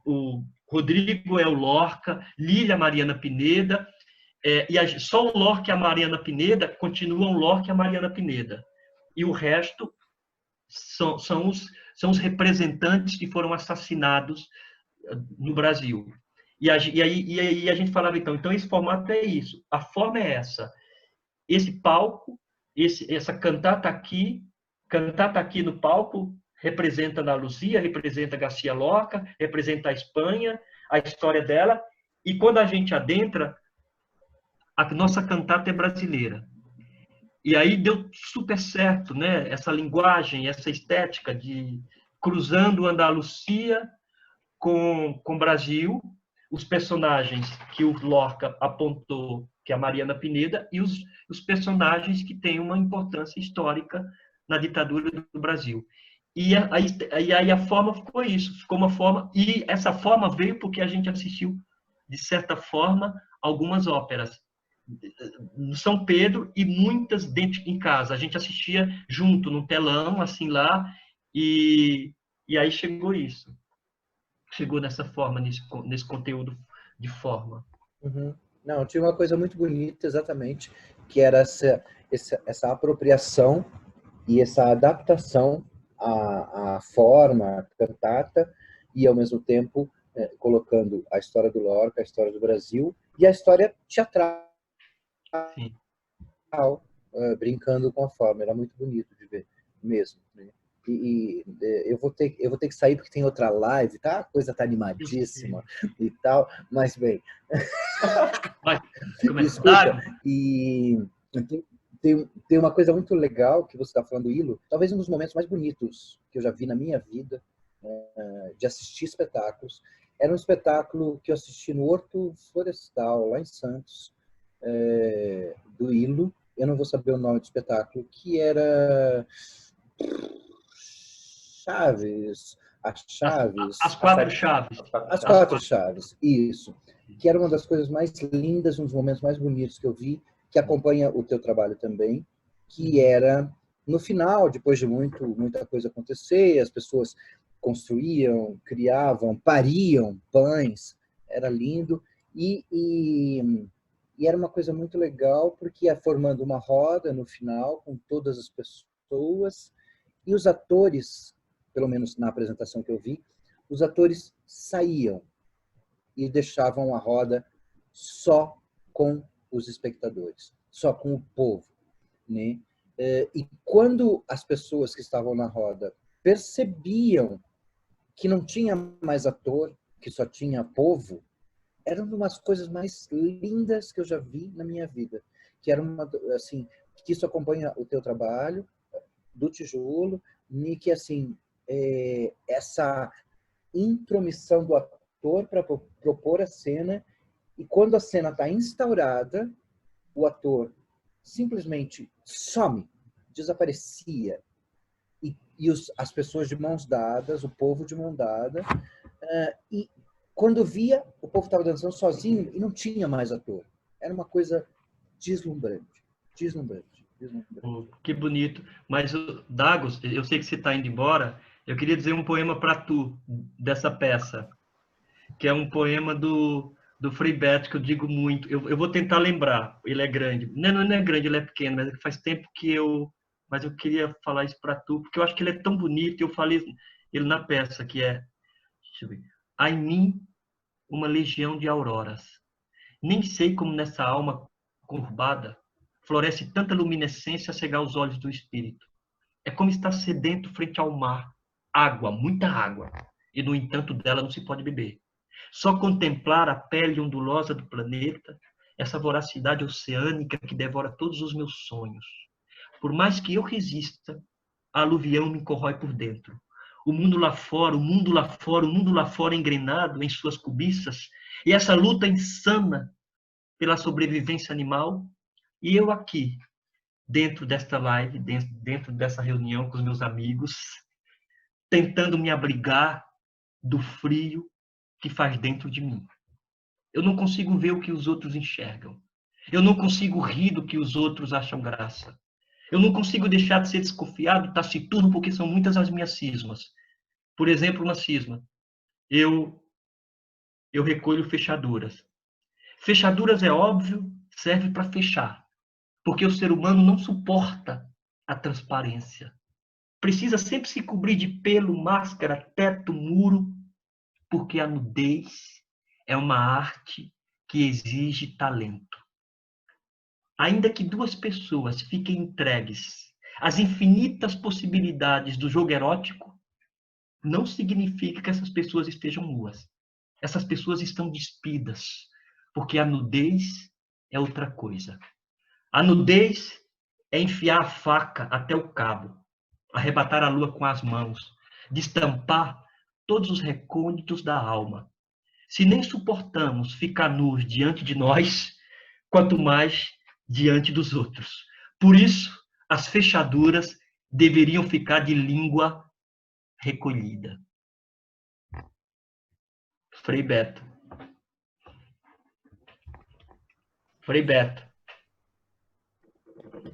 O Rodrigo é o Lorca, Lília Mariana Pineda. Só o Lorca e a Mariana Pineda continuam Lorca e a Mariana Pineda. E o resto são os representantes que foram assassinados no Brasil. E aí a gente falava, então esse formato é isso, a forma é essa. Esse palco, essa cantata aqui no palco, representa Ana Luzia, representa Garcia Lorca, representa a Espanha, a história dela, e quando a gente adentra, a nossa cantata é brasileira. E aí deu super certo, né? Essa linguagem, essa estética de cruzando Andalucia com o Brasil, os personagens que o Lorca apontou, que é a Mariana Pineda, e os personagens que têm uma importância histórica na ditadura do Brasil. E aí a forma ficou isso, ficou uma forma, e essa forma veio porque a gente assistiu, de certa forma, algumas óperas no São Pedro e muitas dentro em casa. A gente assistia junto, no telão, assim lá, e aí chegou isso. Chegou dessa forma, nesse conteúdo de forma. Uhum. Não, tinha uma coisa muito bonita, exatamente, que era essa apropriação e essa adaptação à forma, à cantata, e ao mesmo tempo colocando a história do Lorca, a história do Brasil e a história teatral, Sim. brincando com a forma. Era muito bonito de ver mesmo, né? E eu vou ter que sair porque tem outra live, tá? A coisa tá animadíssima e tal, mas bem. Desculpa. E tem uma coisa muito legal que você está falando, Ilo, talvez um dos momentos mais bonitos que eu já vi na minha vida, de assistir espetáculos. Era um espetáculo que eu assisti no Horto Florestal, lá em Santos, do Ilo. Eu não vou saber o nome do espetáculo, que era Chaves, as Chaves. As quatro chaves. As quatro chaves, isso. Que era uma das coisas mais lindas, um dos momentos mais bonitos que eu vi, que acompanha o teu trabalho também, que era no final, depois de muita coisa acontecer, as pessoas construíam, criavam, pariam pães, era lindo, e era uma coisa muito legal, porque ia formando uma roda no final, com todas as pessoas, e os atores, pelo menos na apresentação que eu vi, os atores saíam e deixavam a roda só com os espectadores, só com o povo, né? E quando as pessoas que estavam na roda percebiam que não tinha mais ator, que só tinha povo, eram umas coisas mais lindas que eu já vi na minha vida, que era assim, que isso acompanha o teu trabalho do tijolo, e que assim essa intromissão do ator para propor a cena, e quando a cena está instaurada, o ator simplesmente some, desaparecia, e as pessoas de mãos dadas, o povo de mão dada, e quando via, o povo estava dançando sozinho e não tinha mais ator. Era uma coisa deslumbrante, deslumbrante. Que bonito. Mas, Dagos, eu sei que você está indo embora, eu queria dizer um poema para tu, dessa peça, que é um poema do Frei Beto, que eu digo muito. Eu vou tentar lembrar, ele é grande. Não é grande, ele é pequeno, mas faz tempo que eu... Mas eu queria falar isso para tu, porque eu acho que ele é tão bonito, eu falei ele na peça, que é... Deixa eu ver. Há em mim uma legião de auroras. Nem sei como nessa alma curvada floresce tanta luminescência a cegar os olhos do espírito. É como estar sedento frente ao mar. Água, muita água. E, no entanto, dela não se pode beber. Só contemplar a pele ondulosa do planeta, essa voracidade oceânica que devora todos os meus sonhos. Por mais que eu resista, a aluvião me corrói por dentro. O mundo lá fora, o mundo lá fora, o mundo lá fora engrenado em suas cobiças, e essa luta insana pela sobrevivência animal, e eu aqui, dentro desta live, dentro dessa reunião com os meus amigos, tentando me abrigar do frio que faz dentro de mim. Eu não consigo ver o que os outros enxergam. Eu não consigo rir do que os outros acham graça. Eu não consigo deixar de ser desconfiado, taciturno, porque são muitas as minhas cismas. Por exemplo, uma cisma. Eu recolho fechaduras. Fechaduras, é óbvio, serve para fechar. Porque o ser humano não suporta a transparência. Precisa sempre se cobrir de pelo, máscara, teto, muro, porque a nudez é uma arte que exige talento. Ainda que duas pessoas fiquem entregues às infinitas possibilidades do jogo erótico, não significa que essas pessoas estejam nuas. Essas pessoas estão despidas, porque a nudez é outra coisa. A nudez é enfiar a faca até o cabo, arrebatar a lua com as mãos, destampar todos os recônditos da alma. Se nem suportamos ficar nus diante de nós, quanto mais diante dos outros. Por isso, as fechaduras deveriam ficar de língua recolhida. Frei Beto. Frei Beto.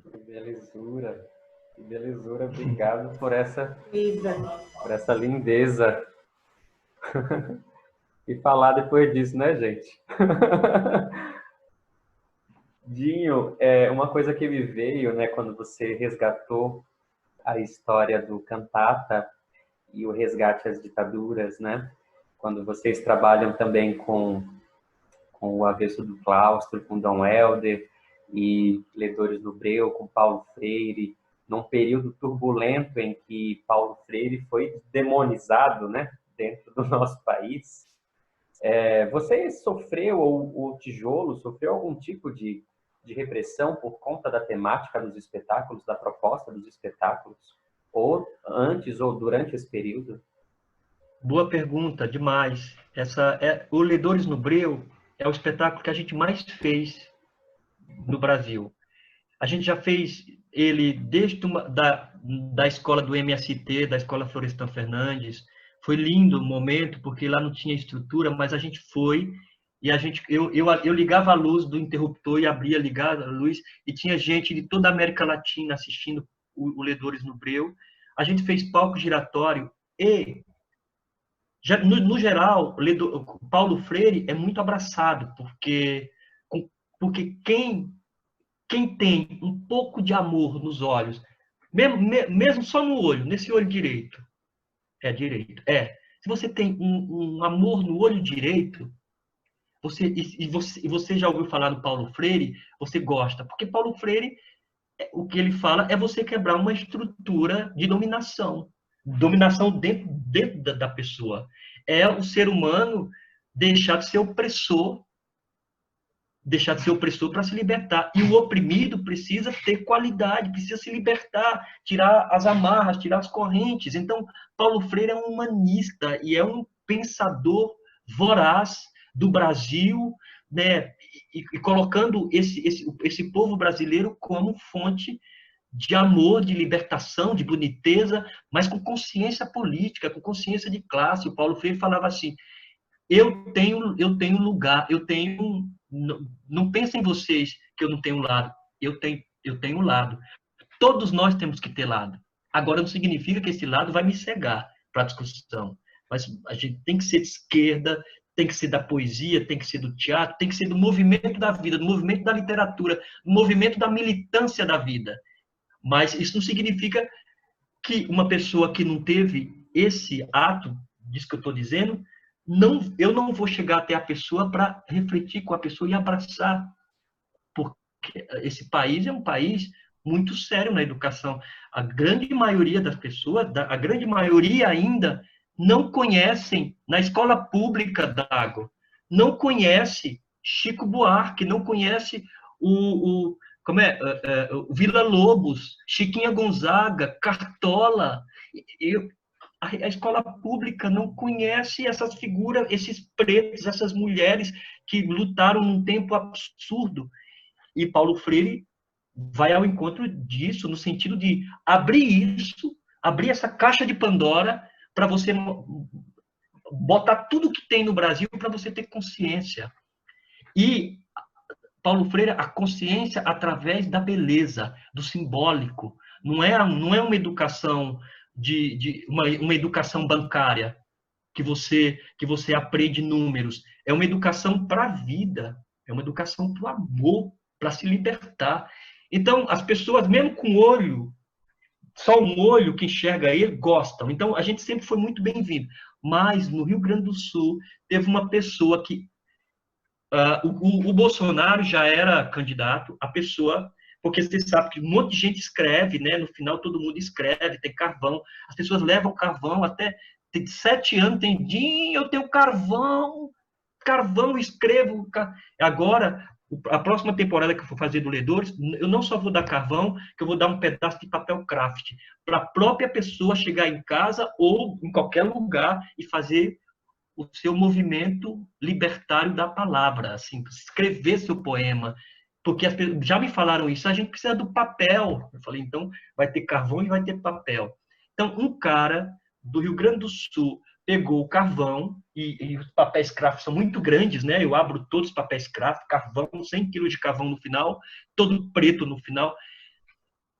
Que belezura. Que belezura. Obrigado por essa lindeza. E falar depois disso, né, gente? Dinho, uma coisa que me veio, né, quando você resgatou a história do Cantata e o resgate às ditaduras, né? Quando vocês trabalham também com o Avesso do Claustro, com Dom Helder e Ledores do Breu, com Paulo Freire, num período turbulento em que Paulo Freire foi demonizado, né, dentro do nosso país. Você sofreu, ou o Tijolo sofreu algum tipo de repressão por conta da temática dos espetáculos, da proposta dos espetáculos, ou antes ou durante esse período? Boa pergunta, demais. O Ledores no Breu é o espetáculo que a gente mais fez no Brasil. A gente já fez ele desde da escola do MST, da Escola Florestan Fernandes. Foi lindo o momento, porque lá não tinha estrutura, mas a gente foi e eu ligava a luz do interruptor e abria ligada a luz, e tinha gente de toda a América Latina assistindo o Ledores no Breu. A gente fez palco giratório e, no geral, Paulo Freire é muito abraçado, porque quem tem um pouco de amor nos olhos, mesmo só no olho, nesse olho direito, se você tem um amor no olho direito, você já ouviu falar do Paulo Freire, você gosta, porque Paulo Freire, o que ele fala é você quebrar uma estrutura de dominação dentro da pessoa. É o ser humano deixar de ser opressor para se libertar. E o oprimido precisa ter qualidade, precisa se libertar, tirar as amarras, tirar as correntes. Então, Paulo Freire é um humanista e é um pensador voraz do Brasil, né? E colocando esse povo brasileiro como fonte de amor, de libertação, de boniteza, mas com consciência política, com consciência de classe. O Paulo Freire falava assim: eu tenho lugar, não pensem vocês que eu não tenho lado, eu tenho lado. Todos nós temos que ter lado. Agora, não significa que esse lado vai me cegar para a discussão, mas a gente tem que ser de esquerda, tem que ser da poesia, tem que ser do teatro, tem que ser do movimento da vida, do movimento da literatura, do movimento da militância da vida. Mas isso não significa que uma pessoa que não teve esse ato, disso que eu estou dizendo, eu não vou chegar até a pessoa para refletir com a pessoa e abraçar, porque esse país é um país muito sério na educação. A grande maioria das pessoas, a grande maioria ainda, não conhecem, na escola pública d'água, não conhece Chico Buarque, não conhece o Villa-Lobos, Chiquinha Gonzaga, Cartola. A escola pública não conhece essas figuras, esses pretos, essas mulheres que lutaram num tempo absurdo. E Paulo Freire vai ao encontro disso, no sentido de abrir essa caixa de Pandora para você botar tudo que tem no Brasil para você ter consciência. E Paulo Freire, a consciência através da beleza, do simbólico. Não é uma educação uma educação bancária que você aprende números. É uma educação para a vida. É uma educação para o amor, para se libertar. Então, as pessoas, mesmo com olho, só um olho que enxerga ele, gostam. Então, a gente sempre foi muito bem-vindo. Mas, no Rio Grande do Sul, teve uma pessoa que... o Bolsonaro já era candidato, a pessoa... Porque você sabe que um monte de gente escreve, né? No final, todo mundo escreve, tem carvão. As pessoas levam carvão até... Tem 7 anos, tem dia, eu tenho carvão, escrevo. Agora, a próxima temporada que eu for fazer do Ledores, eu não só vou dar carvão, que eu vou dar um pedaço de papel craft, para a própria pessoa chegar em casa ou em qualquer lugar e fazer o seu movimento libertário da palavra, assim, escrever seu poema. Porque já me falaram isso, a gente precisa do papel. Eu falei, então, vai ter carvão e vai ter papel. Então, um cara do Rio Grande do Sul pegou o carvão, e os papéis craft são muito grandes, né? Eu abro todos os papéis craft, carvão, 100 quilos de carvão no final, todo preto no final.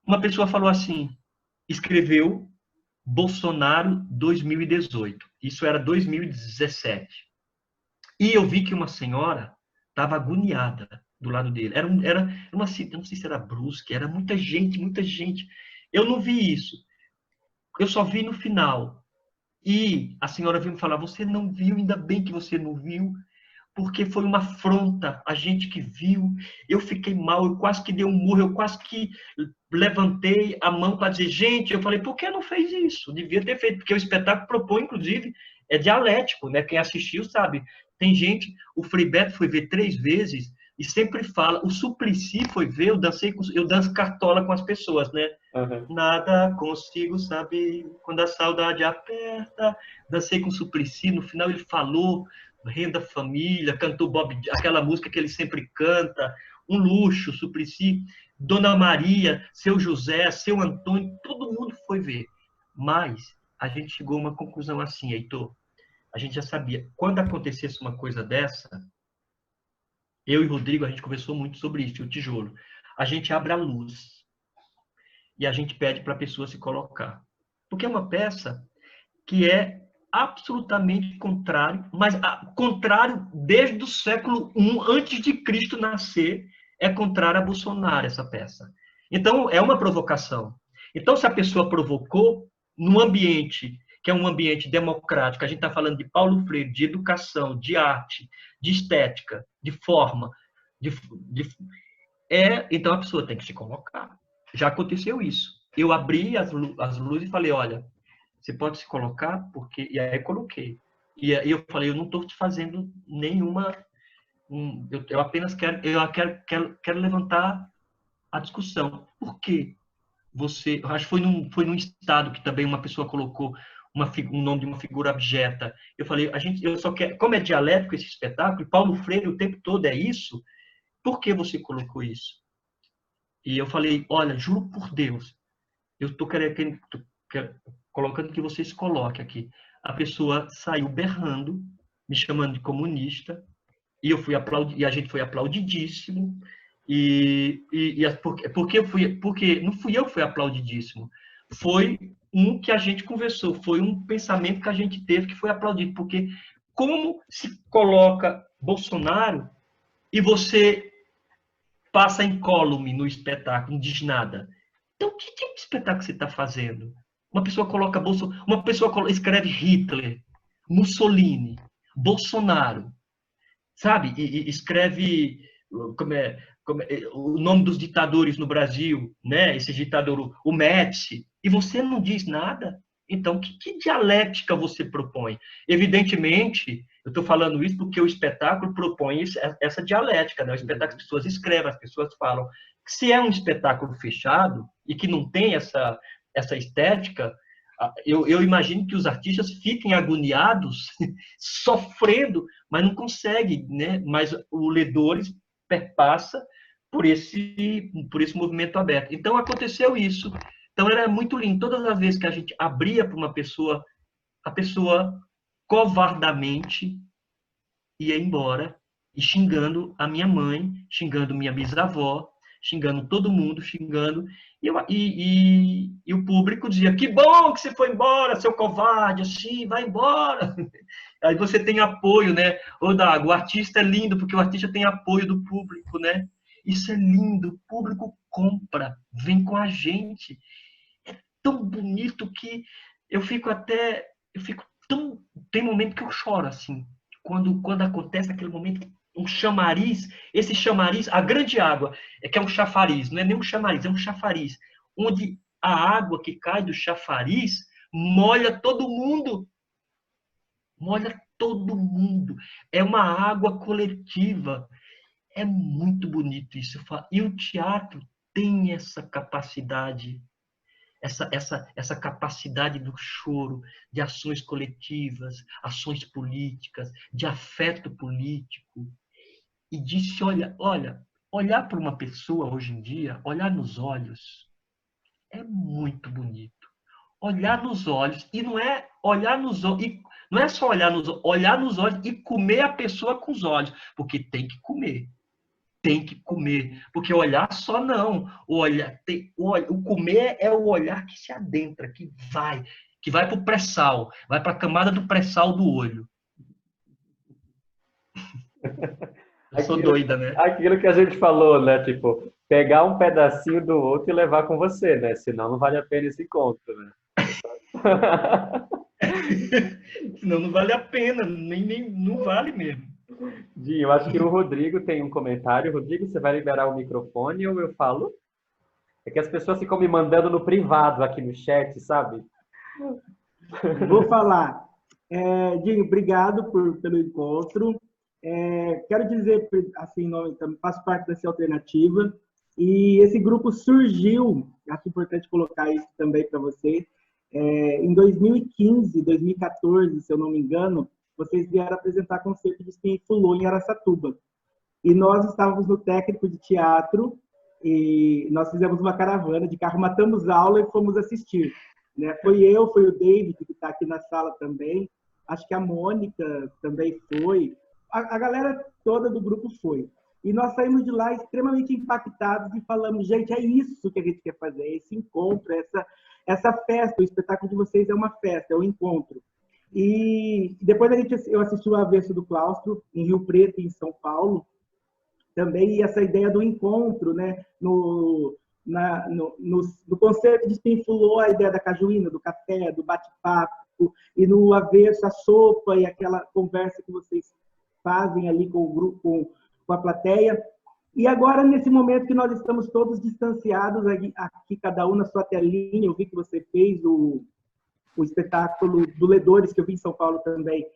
Uma pessoa falou assim, escreveu Bolsonaro 2018. Isso era 2017. E eu vi que uma senhora estava agoniada do lado dele. Era uma, eu não sei se era Brusque, era muita gente, muita gente. Eu não vi isso. Eu só vi no final. E a senhora veio me falar, você não viu, ainda bem que você não viu, porque foi uma afronta, a gente que viu, eu fiquei mal, eu quase que dei um murro, eu quase que levantei a mão para dizer, gente, eu falei, por que não fez isso? Devia ter feito, porque o espetáculo propõe, inclusive, é dialético, né? Quem assistiu sabe. Tem gente, o Frei Beto foi ver 3 vezes, e sempre fala, o Suplicy foi ver, eu danço cartola com as pessoas, né? Uhum. Nada consigo saber quando a saudade aperta. Dancei com o Suplicy, no final ele falou Renda Família, cantou aquela música que ele sempre canta, um luxo, Suplicy, Dona Maria, seu José, seu Antônio, todo mundo foi ver. Mas a gente chegou a uma conclusão assim, Heitor, a gente já sabia, quando acontecesse uma coisa dessa, eu e Rodrigo, a gente conversou muito sobre isso, o tijolo. A gente abre a luz e a gente pede para a pessoa se colocar. Porque é uma peça que é absolutamente contrário, mas contrário desde o século I, antes de Cristo nascer, é contrário a Bolsonaro, essa peça. Então, é uma provocação. Então, se a pessoa provocou, num ambiente que é um ambiente democrático, a gente está falando de Paulo Freire, de educação, de arte, de estética, de forma, então a pessoa tem que se colocar. Já aconteceu isso. Eu abri as luzes e falei, olha, você pode se colocar, porque... E aí coloquei. E aí eu falei, eu não estou te fazendo nenhuma... Eu apenas quero levantar a discussão. Por que você... Eu acho que foi num estado que também uma pessoa colocou um nome de uma figura abjeta. Eu falei, eu só quero... Como é dialético esse espetáculo, e Paulo Freire o tempo todo é isso, por que você colocou isso? E eu falei, olha, juro por Deus, eu estou colocando que você se coloque aqui. A pessoa saiu berrando, me chamando de comunista, e eu fui e a gente foi aplaudidíssimo. Porque não fui eu que fui aplaudidíssimo, foi um que a gente conversou, foi um pensamento que a gente teve que foi aplaudido, porque como se coloca Bolsonaro e você passa incólume no espetáculo, não diz nada. Então, que tipo de espetáculo você está fazendo? Uma pessoa coloca uma pessoa escreve Hitler, Mussolini, Bolsonaro, sabe? E escreve o nome dos ditadores no Brasil, né? Esse ditador, o Médici, e você não diz nada. Então, que dialética você propõe? Evidentemente, eu estou falando isso porque o espetáculo propõe essa dialética, né? O espetáculo, as pessoas escrevem, as pessoas falam. Se é um espetáculo fechado e que não tem essa estética, eu imagino que os artistas fiquem agoniados, sofrendo, mas não conseguem, né? Mas o Ledores perpassa por esse movimento aberto. Então, aconteceu isso. Então, era muito lindo. Todas as vezes que a gente abria para uma pessoa, a pessoa covardamente ia embora e xingando a minha mãe, xingando minha bisavó, xingando todo mundo, xingando. E o público dizia, que bom que você foi embora, seu covarde, assim, vai embora. Aí você tem apoio, né? Ô, Dago, o artista é lindo, porque o artista tem apoio do público, né? Isso é lindo, o público compra, vem com a gente. É tão bonito que eu fico tão, tem momento que eu choro, assim, quando acontece aquele momento, um chamariz, esse chamariz, a grande água, é que é um chafariz, não é nem um chamariz, é um chafariz, onde a água que cai do chafariz molha todo mundo, molha todo mundo. É uma água coletiva. É muito bonito isso. E o teatro tem essa capacidade, essa capacidade do choro, de ações coletivas, ações políticas, de afeto político. E disse, olhar para uma pessoa hoje em dia, olhar nos olhos, é muito bonito. Olhar nos olhos, e não é olhar nos olhos, não é só olhar nos olhos e comer a pessoa com os olhos, porque tem que comer. Tem que comer, porque olhar só não. O comer é o olhar que se adentra, que vai para o pré-sal, vai para a camada do pré-sal do olho. Eu sou doida, né? Aquilo que a gente falou, né? Tipo, pegar um pedacinho do outro e levar com você, né? Senão não vale a pena esse encontro, né? Senão não vale a pena, nem não vale mesmo. Di, eu acho que o Rodrigo tem um comentário. Rodrigo, você vai liberar o microfone ou eu falo? É que as pessoas ficam me mandando no privado aqui no chat, sabe? Vou falar. Dinho, obrigado pelo encontro. Quero dizer, assim, faço parte dessa alternativa. E esse grupo surgiu, acho importante colocar isso também para você, em 2015, 2014, se eu não me engano, vocês vieram apresentar concerto de Espinha e Fulô em Araçatuba. E nós estávamos no técnico de teatro e nós fizemos uma caravana de carro, matamos aula e fomos assistir. Né? Foi o David, que está aqui na sala também, acho que a Mônica também foi, a galera toda do grupo foi. E nós saímos de lá extremamente impactados e falamos, gente, é isso que a gente quer fazer, esse encontro, essa festa, o espetáculo de vocês é uma festa, é um encontro. E depois eu assisti o Avesso do Claustro, em Rio Preto, em São Paulo, também, e essa ideia do encontro, né? No concerto de Espinha e Fulô, a ideia da cajuína, do café, do bate-papo, e no Avesso, a sopa e aquela conversa que vocês fazem ali com o grupo, com a plateia. E agora, nesse momento que nós estamos todos distanciados, aqui cada um na sua telinha, eu vi que você fez o espetáculo do Ledores, que eu vi em São Paulo também,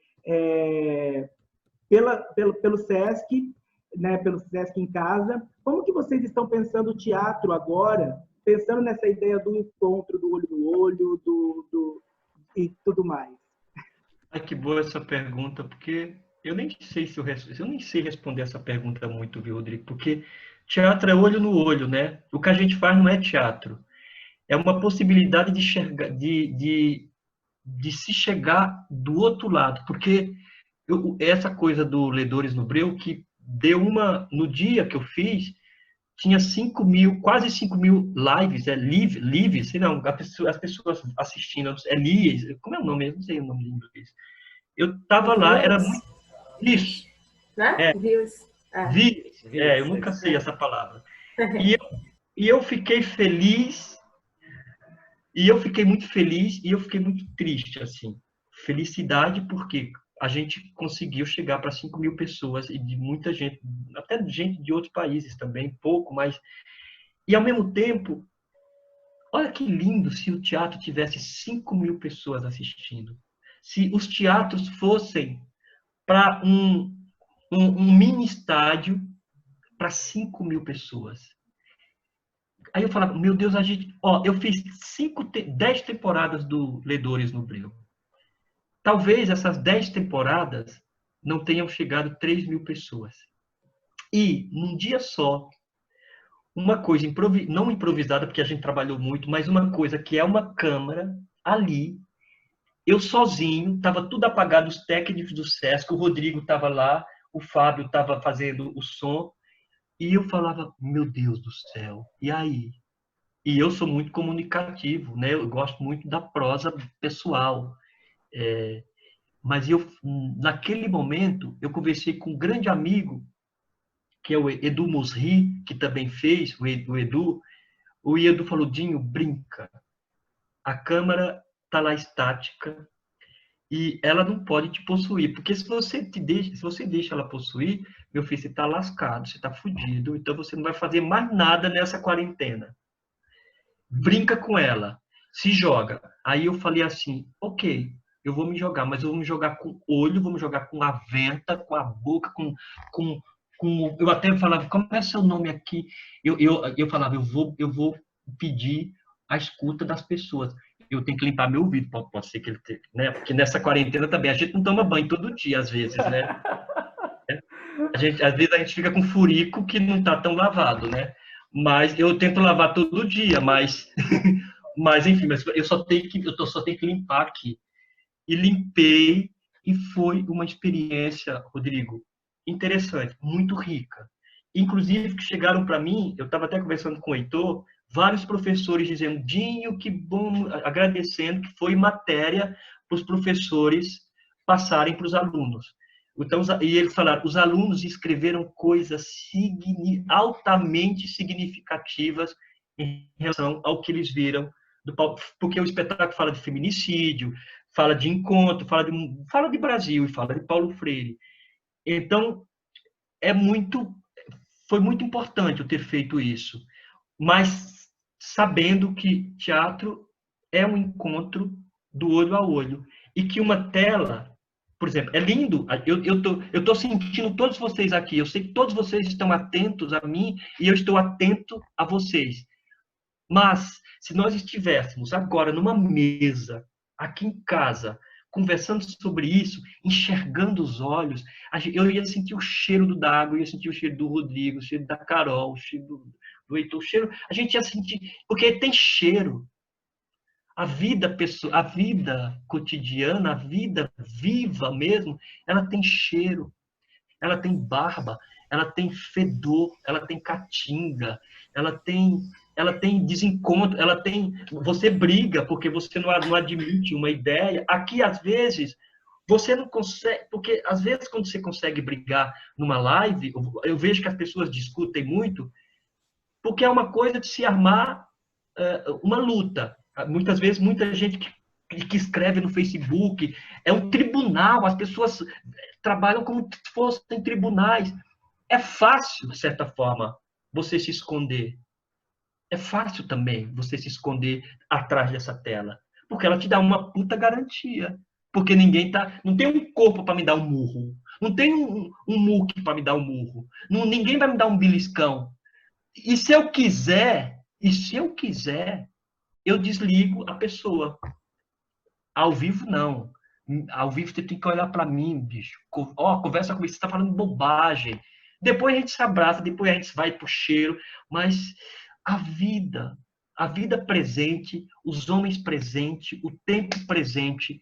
pelo SESC, né, pelo SESC em Casa. Como que vocês estão pensando o teatro agora, pensando nessa ideia do encontro, do olho no olho, e tudo mais? Ai, que boa essa pergunta, porque eu nem sei eu nem sei responder essa pergunta muito, viu, Rodrigo? Porque teatro é olho no olho, né? O que a gente faz não é teatro. É uma possibilidade de se chegar do outro lado. Porque essa coisa do Ledores no Breu, que deu no dia que eu fiz, tinha 5.000, quase 5.000 lives, sei não, as pessoas assistindo, como é o nome? Eu não sei o nome em inglês. Eu tava lá, era muito... Isso. Né? Views. Eu nunca sei essa palavra. E eu fiquei feliz, e eu fiquei muito feliz, e eu fiquei muito triste, assim. Felicidade porque a gente conseguiu chegar para 5.000 pessoas, e de muita gente, até gente de outros países também, pouco, mas... E, ao mesmo tempo, olha que lindo se o teatro tivesse 5.000 pessoas assistindo. Se os teatros fossem para um mini estádio para 5.000 pessoas. Aí eu falava, meu Deus, eu fiz 10 temporadas do Ledores no Breu. Talvez essas 10 temporadas não tenham chegado 3.000 pessoas. E, num dia só, uma coisa não improvisada, porque a gente trabalhou muito, mas uma coisa que é uma câmara ali, eu sozinho, estava tudo apagado, os técnicos do Sesc, o Rodrigo estava lá, o Fábio estava fazendo o som, e eu falava, meu Deus do céu, e aí? E eu sou muito comunicativo, né? Eu gosto muito da prosa pessoal. Mas naquele momento, eu conversei com um grande amigo, que é o Edu Musri, que também fez, o Edu. O Edu falou, Dinho, brinca. A câmara está lá estática e ela não pode te possuir. Porque se você deixa ela possuir, meu filho, você está lascado, você está fudido, então você não vai fazer mais nada nessa quarentena. Brinca com ela, se joga. Aí eu falei assim, ok, eu vou me jogar, mas eu vou me jogar com olho, vou me jogar com a venta, com a boca, com eu até falava, como é seu nome aqui? Eu falava, eu vou pedir a escuta das pessoas. Eu tenho que limpar meu ouvido, pode ser que ele tenha, né? Porque nessa quarentena também a gente não toma banho todo dia, às vezes, né? Às vezes a gente fica com furico que não está tão lavado, né? Mas eu tento lavar todo dia, mas enfim, mas eu só tenho que limpar aqui. E limpei e foi uma experiência, Rodrigo, interessante, muito rica. Inclusive que chegaram para mim, eu estava até conversando com o Heitor, vários professores dizendo, Dinho, que bom, agradecendo que foi matéria para os professores passarem para os alunos. Então, e eles falaram, os alunos escreveram coisas altamente significativas em relação ao que eles viram do Paulo, porque o espetáculo fala de feminicídio, fala de encontro, fala de Brasil e fala de Paulo Freire. Então, foi muito importante eu ter feito isso, mas sabendo que teatro é um encontro do olho a olho e que uma tela, por exemplo, é lindo. Eu tô sentindo todos vocês aqui. Eu sei que todos vocês estão atentos a mim e eu estou atento a vocês. Mas se nós estivéssemos agora numa mesa, aqui em casa, conversando sobre isso, enxergando os olhos, eu ia sentir o cheiro do Dago, eu ia sentir o cheiro do Rodrigo, o cheiro da Carol, o cheiro do Heitor, o cheiro, a gente ia sentir, porque tem cheiro. A vida cotidiana, a vida viva mesmo, ela tem cheiro, ela tem barba, ela tem fedor, ela tem caatinga, ela tem desencontro, você briga porque você não admite uma ideia. Aqui, às vezes, você não consegue, porque às vezes quando você consegue brigar numa live, eu vejo que as pessoas discutem muito, porque é uma coisa de se armar uma luta. Muitas vezes, muita gente que escreve no Facebook, é um tribunal, as pessoas trabalham como se fossem tribunais. É fácil, de certa forma, você se esconder. É fácil também você se esconder atrás dessa tela, porque ela te dá uma puta garantia. Porque não tem um corpo para me dar um murro, não tem um muque para me dar um murro, ninguém vai me dar um beliscão. E se eu quiser, eu desligo a pessoa. Ao vivo, não. Ao vivo, você tem que olhar para mim, bicho. Conversa comigo, você está falando bobagem. Depois a gente se abraça, depois a gente vai pro cheiro. Mas a vida presente, os homens presentes, o tempo presente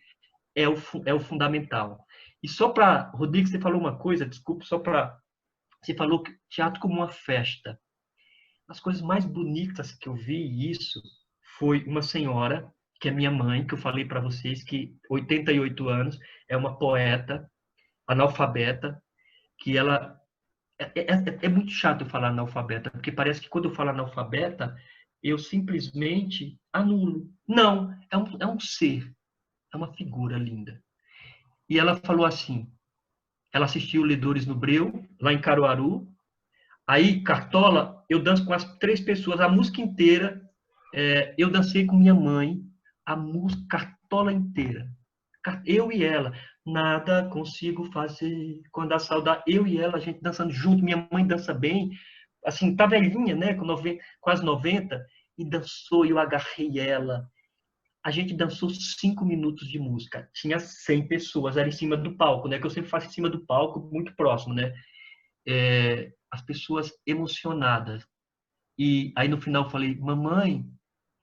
é o fundamental. E só para... Rodrigo, você falou uma coisa, desculpa, você falou que teatro como uma festa. As coisas mais bonitas que eu vi isso foi uma senhora, que é minha mãe, que eu falei para vocês, que 88 anos, é uma poeta, analfabeta, que ela... É muito chato eu falar analfabeta, porque parece que quando eu falo analfabeta, eu simplesmente anulo. Não, é um ser, é uma figura linda. E ela falou assim, ela assistiu Ledores no Breu, lá em Caruaru. Aí, Cartola, eu danço com as 3 pessoas, a música inteira. Eu dancei com minha mãe, a música Cartola inteira. Eu e ela. Nada consigo fazer quando a saudade... Eu e ela, a gente dançando junto. Minha mãe dança bem. Assim, tá velhinha, né? Com quase 90. E dançou, eu agarrei ela. A gente dançou 5 minutos de música. Tinha 100 pessoas, era em cima do palco, né? Que eu sempre faço em cima do palco, muito próximo, né? As pessoas emocionadas. E aí no final eu falei, mamãe,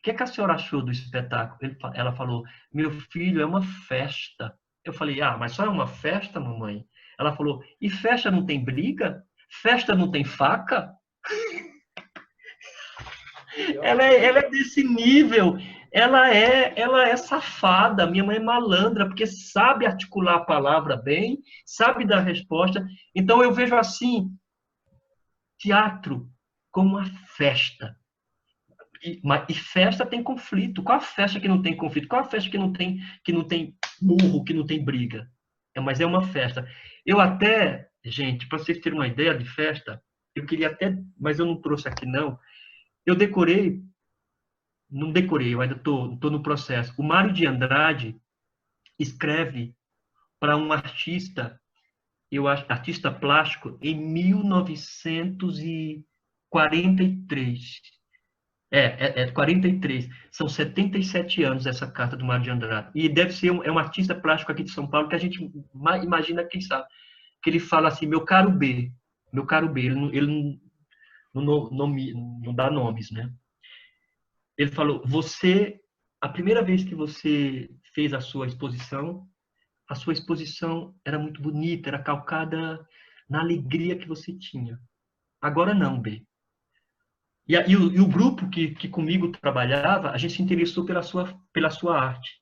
que é que a senhora achou do espetáculo? Ela falou, meu filho, é uma festa. Eu falei, ah, mas só é uma festa, mamãe? Ela falou, e festa não tem briga? Festa não tem faca? Ela é desse nível. Ela é safada. Minha mãe é malandra, porque sabe articular a palavra bem, sabe dar resposta. Então eu vejo assim, teatro como uma festa. E festa tem conflito. Qual a festa que não tem conflito? Qual a festa que não tem murro, que não tem briga? Mas é uma festa. Eu até, gente, para vocês terem uma ideia de festa, eu queria até, mas eu não trouxe aqui não. Eu decorei, não decorei, eu ainda estou no processo. O Mário de Andrade escreve para um artista, eu acho, artista plástico, em 1943. 43. São 77 anos essa carta do Mário de Andrade. E deve ser um artista plástico aqui de São Paulo que a gente imagina, quem sabe, que ele fala assim, meu caro B, ele não dá nomes, né? Ele falou, a primeira vez que você fez a sua exposição era muito bonita, era calcada na alegria que você tinha. Agora não, B. E o grupo que comigo trabalhava, a gente se interessou pela sua arte.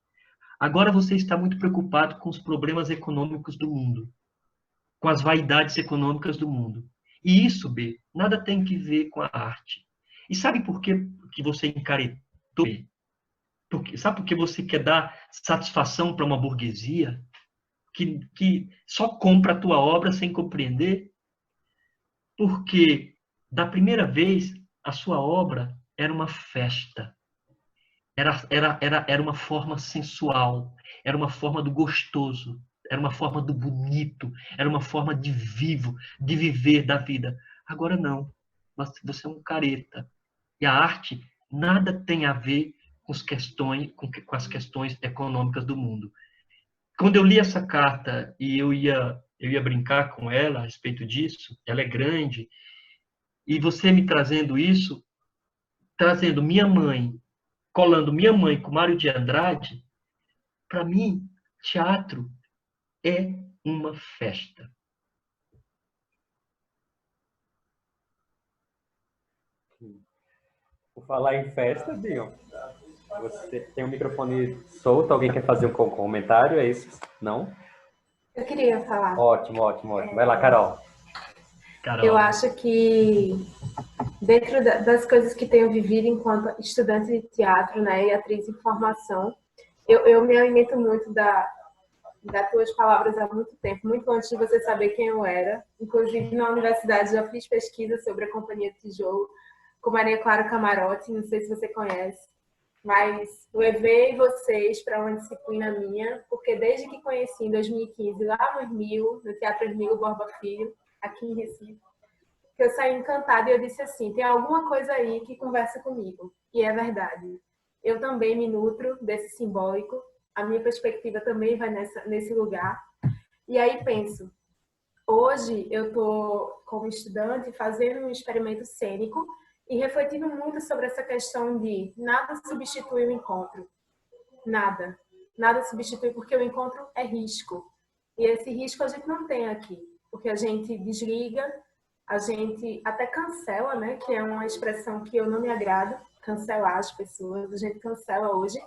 Agora você está muito preocupado com os problemas econômicos do mundo, com as vaidades econômicas do mundo. E isso, B, nada tem que ver com a arte. E sabe por que você encaretou? Sabe por que você quer dar satisfação para uma burguesia que só compra a tua obra sem compreender? Porque, da primeira vez, a sua obra era uma festa. Era uma forma sensual, era uma forma do gostoso, era uma forma do bonito, era uma forma de viver da vida. Agora não, você é um careta. E a arte nada tem a ver com as questões econômicas do mundo. Quando eu li essa carta e eu ia brincar com ela a respeito disso, ela é grande, e você me trazendo isso, trazendo minha mãe, colando minha mãe com Mário de Andrade, para mim, teatro é uma festa. Por falar em festa, Dion, você tem o microfone solto, alguém quer fazer um comentário, é isso? Não? Eu queria falar. Ótimo, ótimo, ótimo. Vai lá, Carol. Eu acho que dentro das coisas que tenho vivido enquanto estudante de teatro, né, e atriz em formação, eu me alimento muito das tuas palavras há muito tempo, muito antes de você saber quem eu era. Inclusive, na universidade, já fiz pesquisa sobre a Companhia de Tijolo, com Maria Clara Camarote, não sei se você conhece, mas levei vocês para uma disciplina minha, porque desde que conheci em 2015, lá no Esmil, no Teatro Esmil Borba Filho, aqui em Recife, que eu saí encantada e eu disse assim, tem alguma coisa aí que conversa comigo. E é verdade. Eu também me nutro desse simbólico, a minha perspectiva também vai nesse lugar. E aí penso, hoje eu estou como estudante fazendo um experimento cênico e refletindo muito sobre essa questão de nada substitui o encontro. Nada. Nada substitui, porque o encontro é risco. E esse risco a gente não tem aqui, porque a gente desliga, a gente até cancela, né? Que é uma expressão que eu não me agrado, cancelar as pessoas, a gente cancela hoje.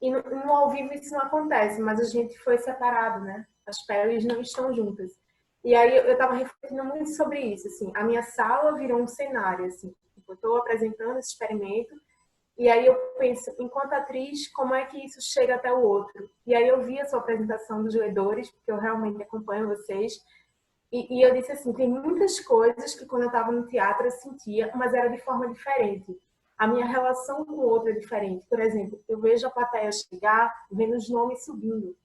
E no ao vivo isso não acontece, mas a gente foi separado, né? As peles não estão juntas. E aí eu estava refletindo muito sobre isso, assim. A minha sala virou um cenário, assim. Eu estou apresentando esse experimento e aí eu penso, enquanto atriz, como é que isso chega até o outro? E aí eu vi a sua apresentação dos ledores, porque eu realmente acompanho vocês, e eu disse assim, tem muitas coisas que quando eu estava no teatro eu sentia, mas era de forma diferente. A minha relação com o outro é diferente. Por exemplo, eu vejo a plateia chegar, vendo os nomes subindo.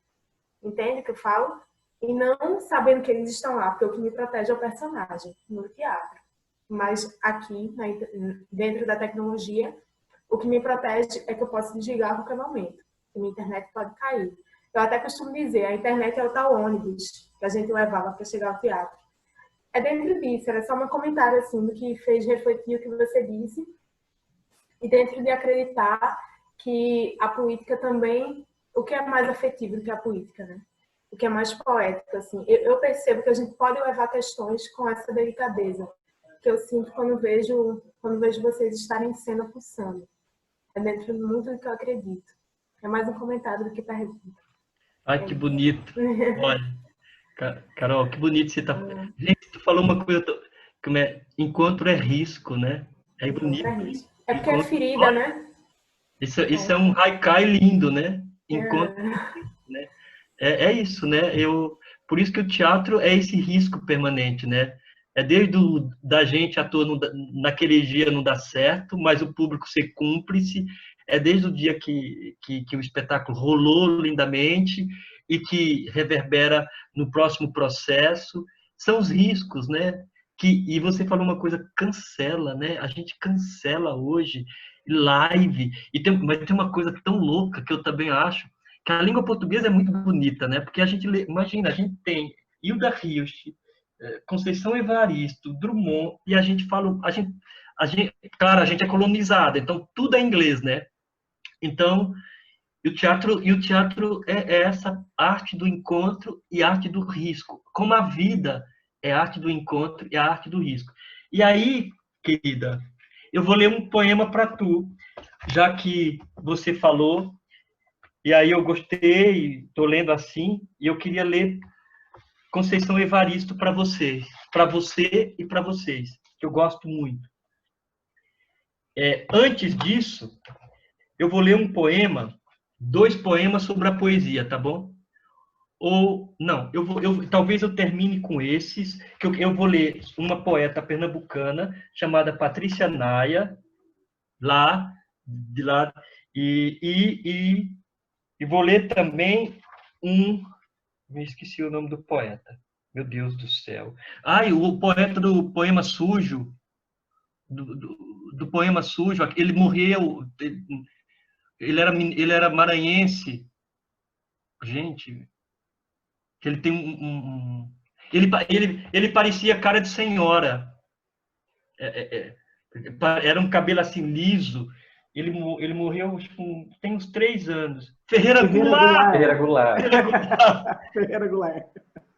Entende o que eu falo? E não sabendo que eles estão lá, porque o que me protege é o personagem no teatro. Mas aqui, dentro da tecnologia, o que me protege é que eu posso desligar a qualquer momento. A minha internet pode cair. Eu até costumo dizer, a internet é o tal ônibus que a gente levava para chegar ao teatro. É dentro disso, era só um comentário assim, do que fez refletir o que você disse. E dentro de acreditar que a política também, o que é mais afetivo do que a política, né? O que é mais poético, assim. Eu percebo que a gente pode levar questões com essa delicadeza, que eu sinto quando vejo vocês estarem em cena pulsando. É dentro do mundo do que eu acredito. É mais um comentário do que pergunta. Ai, que bonito. Olha, Carol, que bonito você tá... Gente, tu falou uma coisa... Como é? Encontro é risco, né? É bonito. É porque é ferida, né? Isso é um haikai lindo, né? Encontro é risco, né? É isso, né? Por isso que o teatro é esse risco permanente, né? É desde da gente, ator, naquele dia não dá certo, mas o público ser cúmplice. É desde o dia que o espetáculo rolou lindamente e que reverbera no próximo processo. São os riscos, né? E você falou uma coisa, cancela, né? A gente cancela hoje live. Mas tem uma coisa tão louca que eu também acho, que a língua portuguesa é muito bonita, né? Porque a gente imagina, a gente tem Hilda Hilst, Conceição Evaristo, Drummond, e a gente fala, claro, a gente é colonizada, então tudo é inglês, né? Então, o teatro é essa arte do encontro e arte do risco. Como a vida é a arte do encontro e a arte do risco. E aí, querida, eu vou ler um poema para tu, já que você falou, e aí eu gostei, estou lendo assim, e eu queria ler Conceição Evaristo para você e para vocês, que eu gosto muito. Antes disso, eu vou ler um poema, 2 poemas sobre a poesia, tá bom? Ou, não, talvez eu termine com esses, que eu vou ler uma poeta pernambucana chamada Patrícia Naia, e vou ler também me esqueci o nome do poeta, meu Deus do céu. O poeta do Poema Sujo, do Poema Sujo, ele morreu, ele era maranhense, gente, que ele tem ele parecia cara de senhora, era um cabelo assim liso, ele morreu tem uns 3 anos. Ferreira Goulart.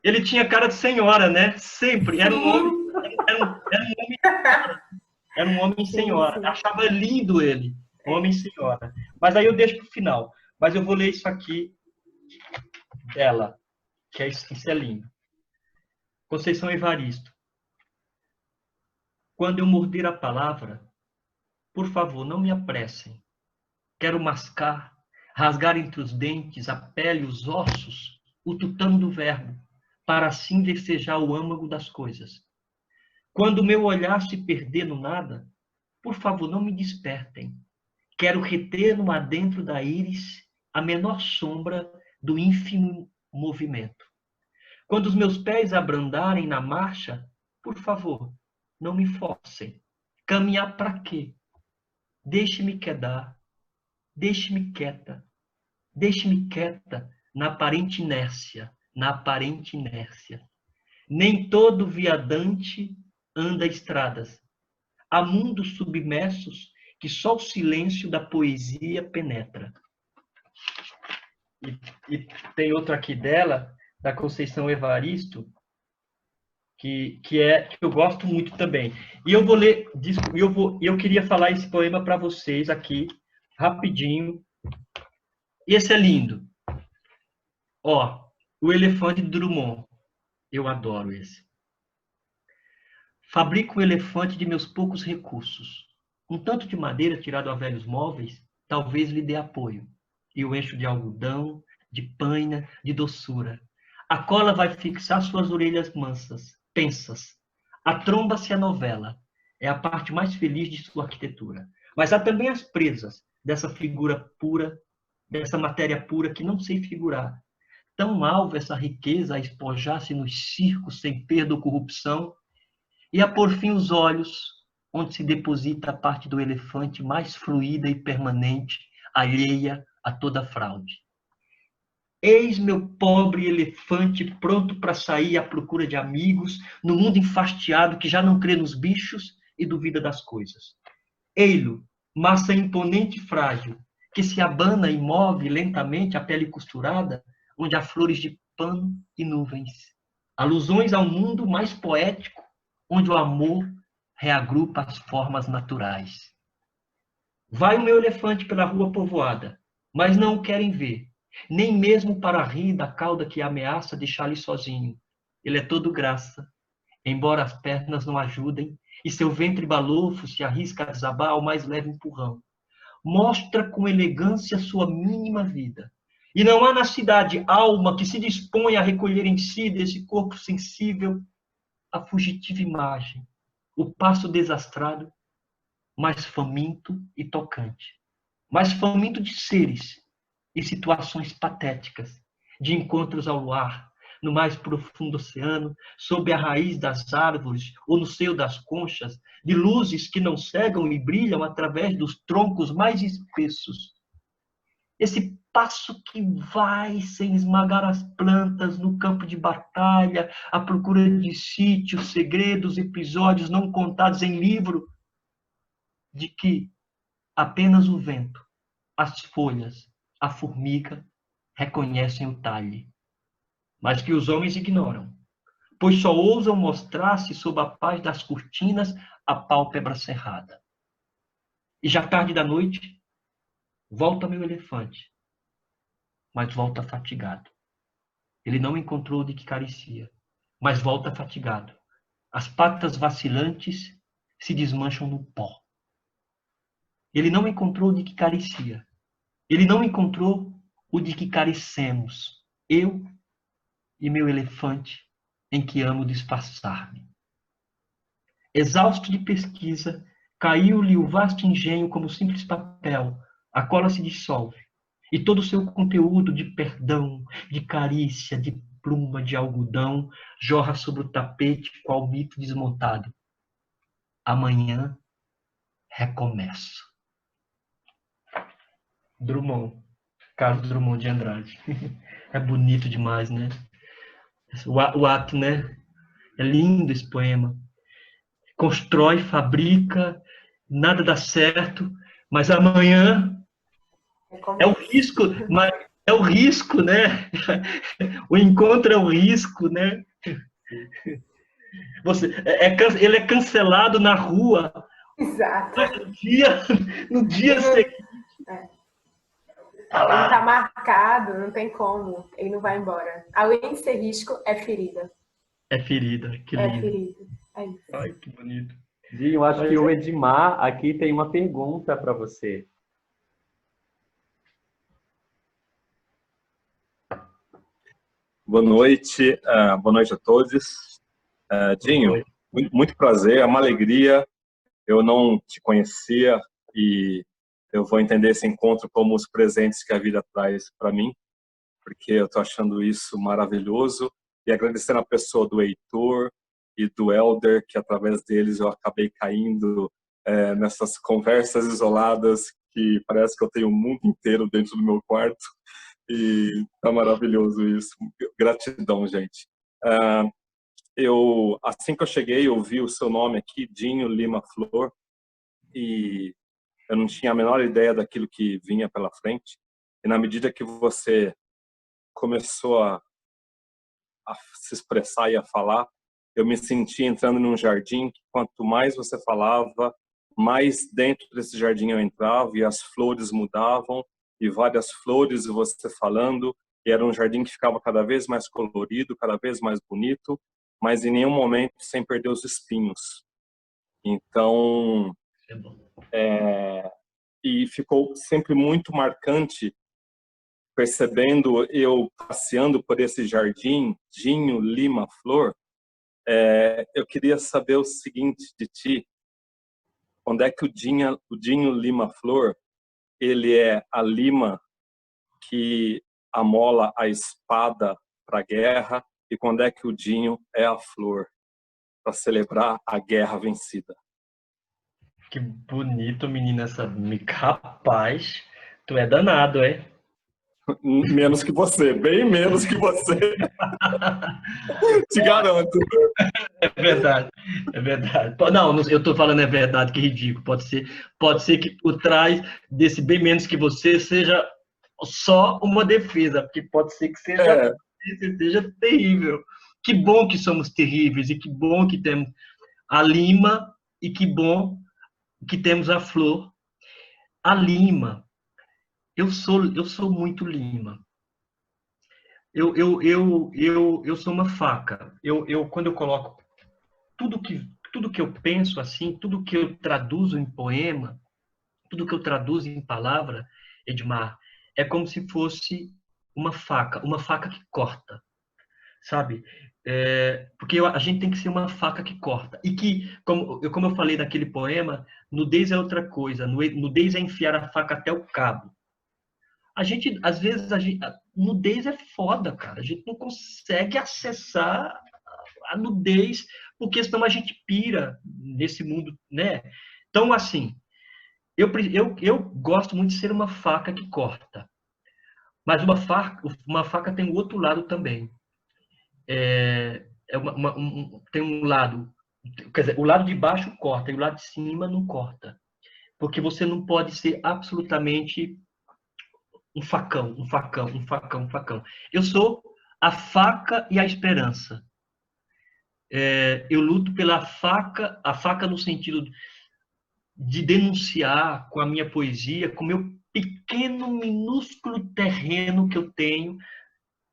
Ele tinha cara de senhora, né? Sempre. Era um homem senhora. Sim. Achava lindo ele. Homem senhora. Mas aí eu deixo para o final. Mas eu vou ler isso aqui dela, que isso é lindo. Conceição Evaristo. Quando eu morder a palavra, por favor, não me apressem. Quero mascar, rasgar entre os dentes a pele, os ossos, o tutano do verbo, para assim desejar o âmago das coisas. Quando o meu olhar se perder no nada, por favor, não me despertem. Quero reter no adentro da íris a menor sombra do ínfimo movimento. Quando os meus pés abrandarem na marcha, por favor, não me forcem. Caminhar para quê? Deixe-me quedar. Deixe-me quieta na aparente inércia, Nem todo viadante anda estradas. Há mundos submersos que só o silêncio da poesia penetra. E tem outro aqui dela, da Conceição Evaristo, que eu gosto muito também. E eu vou ler, eu queria falar esse poema para vocês aqui, rapidinho. Esse é lindo. O Elefante de Drummond. Eu adoro esse. Fabrico um elefante de meus poucos recursos. Um tanto de madeira tirado a velhos móveis, talvez lhe dê apoio. E o encho de algodão, de panha, de doçura. A cola vai fixar suas orelhas mansas, pensas. A tromba-se a novela. É a parte mais feliz de sua arquitetura. Mas há também as presas dessa figura pura, dessa matéria pura que não sei figurar. Tão alva essa riqueza a espojar-se nos circos sem perda ou corrupção, e a por fim os olhos, onde se deposita a parte do elefante mais fluida e permanente, alheia a toda fraude. Eis meu pobre elefante pronto para sair à procura de amigos, no mundo enfastiado que já não crê nos bichos e duvida das coisas. Ei-lo, massa imponente e frágil, que se abana e move lentamente a pele costurada, onde há flores de pano e nuvens. Alusões ao mundo mais poético, onde o amor reagrupa as formas naturais. Vai o meu elefante pela rua povoada, mas não o querem ver, nem mesmo para rir da cauda que ameaça deixá-lo sozinho. Ele é todo graça, embora as pernas não ajudem, e seu ventre balofo se arrisca a desabar ao mais leve empurrão. Mostra com elegância sua mínima vida. E não há na cidade alma que se dispõe a recolher em si desse corpo sensível a fugitiva imagem, o passo desastrado, mas faminto e tocante. Mas faminto de seres e situações patéticas, de encontros ao luar, no mais profundo oceano, sob a raiz das árvores ou no seio das conchas, de luzes que não cegam e brilham através dos troncos mais espessos. Esse passo que vai sem esmagar as plantas no campo de batalha, à procura de sítios, segredos, episódios não contados em livro, de que apenas o vento, as folhas, a formiga reconhecem o talhe, mas que os homens ignoram, pois só ousam mostrar-se sob a paz das cortinas a pálpebra cerrada. E já tarde da noite, volta meu elefante, mas volta fatigado. Ele não encontrou de que carecia, mas volta fatigado. As patas vacilantes se desmancham no pó. Ele não encontrou de que carecia. Ele não encontrou o de que carecemos, eu e meu elefante, em que amo disfarçar-me. Exausto de pesquisa, caiu-lhe o vasto engenho como simples papel, a cola se dissolve, e todo o seu conteúdo de perdão, de carícia, de pluma, de algodão, jorra sobre o tapete qual mito desmontado. Amanhã recomeço. Drummond, Carlos Drummond de Andrade. É bonito demais, né? O ato, né? É lindo esse poema. Constrói, fabrica, nada dá certo, mas amanhã é o risco, mas é o risco, né? O encontro é o risco, né? Ele é cancelado na rua. Exato. Mas no dia seguinte. Ele está marcado, não tem como. Ele não vai embora. Além de ser risco, é ferida. É ferida, que lindo. É ferida. É isso. Ai, que bonito. Dinho, acho que o Edmar aqui tem uma pergunta para você. Boa noite a todos. Dinho, muito prazer, é uma alegria. Eu não te conhecia e eu vou entender esse encontro como os presentes que a vida traz para mim, porque eu estou achando isso maravilhoso. E agradecendo a pessoa do Heitor e do Elder, que através deles eu acabei caindo nessas conversas isoladas que parece que eu tenho o mundo inteiro dentro do meu quarto. E tá maravilhoso isso. Gratidão, gente. Assim que eu cheguei, eu vi o seu nome aqui, Dinho Lima Flor, e eu não tinha a menor ideia daquilo que vinha pela frente. E na medida que você começou a se expressar e a falar, eu me senti entrando num jardim que quanto mais você falava, mais dentro desse jardim eu entrava e as flores mudavam e várias flores e você falando, e era um jardim que ficava cada vez mais colorido, cada vez mais bonito, mas em nenhum momento sem perder os espinhos. Então, e ficou sempre muito marcante, percebendo eu passeando por esse jardim, Dinho Lima Flor. Eu queria saber o seguinte de ti: onde é que o Dinho Lima Flor, ele é a lima que amola a espada para a guerra, e quando é que o Dinho é a flor para celebrar a guerra vencida? Que bonito, menina, essa... Rapaz, tu é danado, é? Menos que você, bem menos que você. Te garanto. É verdade, é verdade. Não, eu estou falando é verdade, que ridículo. Pode ser que por trás desse bem menos que você seja só uma defesa, porque pode ser que seja terrível. Que bom que somos terríveis e que bom que temos a Lima e que bom que temos a Flor. A Lima, eu sou muito Lima. Eu sou uma faca. Quando eu coloco tudo que eu penso assim, tudo que eu traduzo em poema, tudo que eu traduzo em palavra, Edmar, é como se fosse uma faca que corta, sabe? Porque a gente tem que ser uma faca que corta. E que, como eu falei naquele poema, nudez é outra coisa, nudez é enfiar a faca até o cabo. Às vezes, nudez é foda, cara. A gente não consegue acessar a nudez, porque senão a gente pira nesse mundo, né? Então, assim, eu gosto muito de ser uma faca que corta. Mas uma faca tem o outro lado também. Tem um lado, quer dizer, o lado de baixo corta e o lado de cima não corta. Porque você não pode ser absolutamente um facão. Eu sou a faca e a esperança. Eu luto pela faca, a faca no sentido de denunciar com a minha poesia, com o meu pequeno, minúsculo terreno que eu tenho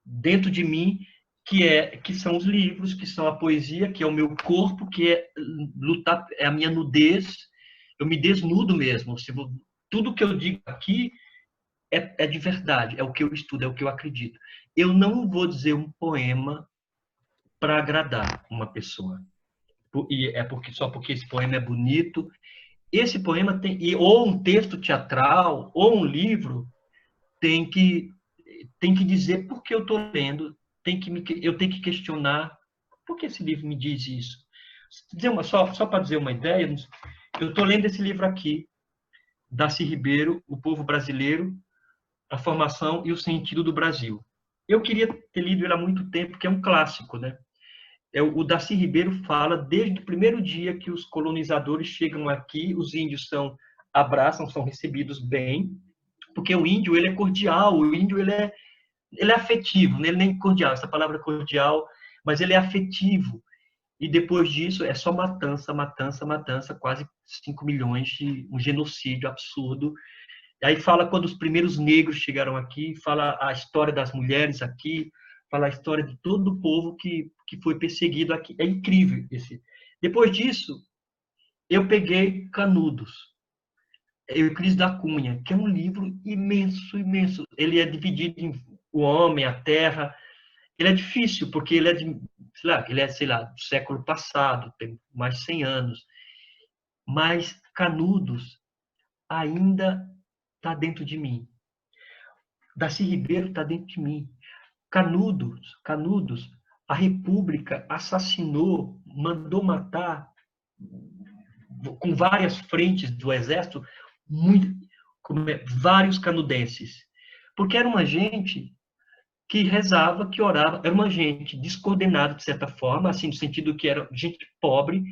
dentro de mim, que são os livros, que são a poesia, que é o meu corpo, que é lutar, é a minha nudez. Eu me desnudo mesmo. Tudo que eu digo aqui é de verdade, é o que eu estudo, é o que eu acredito. Eu não vou dizer um poema para agradar uma pessoa. E só porque esse poema é bonito. Esse poema ou um texto teatral, ou um livro, tem que dizer por que eu estou lendo, eu tenho que questionar por que esse livro me diz isso. Só para dizer uma ideia, eu estou lendo esse livro aqui, Darcy Ribeiro, O Povo Brasileiro, a Formação e o Sentido do Brasil. Eu queria ter lido ele há muito tempo, porque é um clássico, né? O Darcy Ribeiro fala desde o primeiro dia que os colonizadores chegam aqui, os índios abraçam, são recebidos bem, porque o índio ele é cordial, o índio ele é afetivo, né? Ele nem cordial, essa palavra cordial, mas ele é afetivo. E depois disso é só matança, quase 5 milhões de um genocídio absurdo. E aí fala quando os primeiros negros chegaram aqui, fala a história das mulheres aqui, fala a história de todo o povo que foi perseguido aqui. É incrível esse. Depois disso, eu peguei Canudos, Euclides da Cunha, que é um livro imenso, imenso. Ele é dividido em o homem, a terra. Ele é difícil, porque ele é, sei lá, do século passado, tem mais de 100 anos. Mas Canudos ainda está dentro de mim. Darcy Ribeiro está dentro de mim. Canudos, a República assassinou, mandou matar, com várias frentes do exército, vários canudenses. Porque era uma gente que rezava, que orava, era uma gente descoordenada, de certa forma, assim, no sentido que era gente pobre,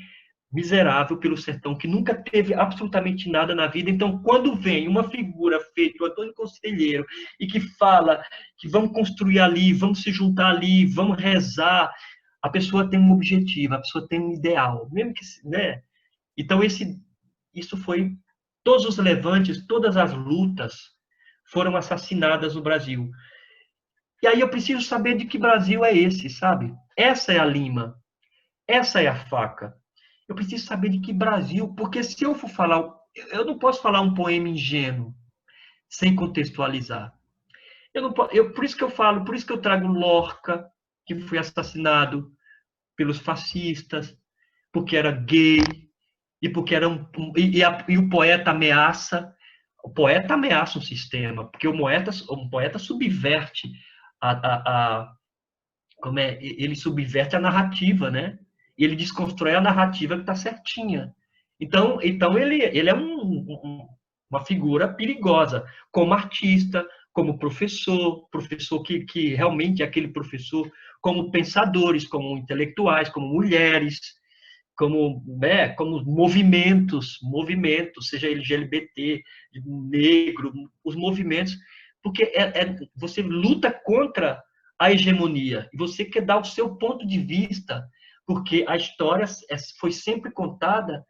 miserável pelo sertão, que nunca teve absolutamente nada na vida. Então, quando vem uma figura feita, o Antônio Conselheiro, e que fala que vamos construir ali, vamos se juntar ali, vamos rezar, a pessoa tem um objetivo, a pessoa tem um ideal, mesmo que, né? Então, isso foi, todos os levantes, todas as lutas foram assassinadas no Brasil. E aí eu preciso saber de que Brasil é esse, sabe? Essa é a Lima, essa é a faca. Eu preciso saber de que Brasil, porque se eu for falar, eu não posso falar um poema ingênuo sem contextualizar. Por isso que eu falo, por isso que eu trago Lorca, que foi assassinado pelos fascistas, porque era gay, e porque era e o poeta ameaça. O poeta ameaça um sistema, porque um poeta subverte ele subverte a narrativa, né? E ele desconstrói a narrativa que está certinha. Então ele é uma figura perigosa, como artista, como professor que realmente é aquele professor, como pensadores, como intelectuais, como mulheres, como movimentos, seja LGBT, negro, os movimentos, porque você luta contra a hegemonia, e você quer dar o seu ponto de vista, porque a história foi sempre contada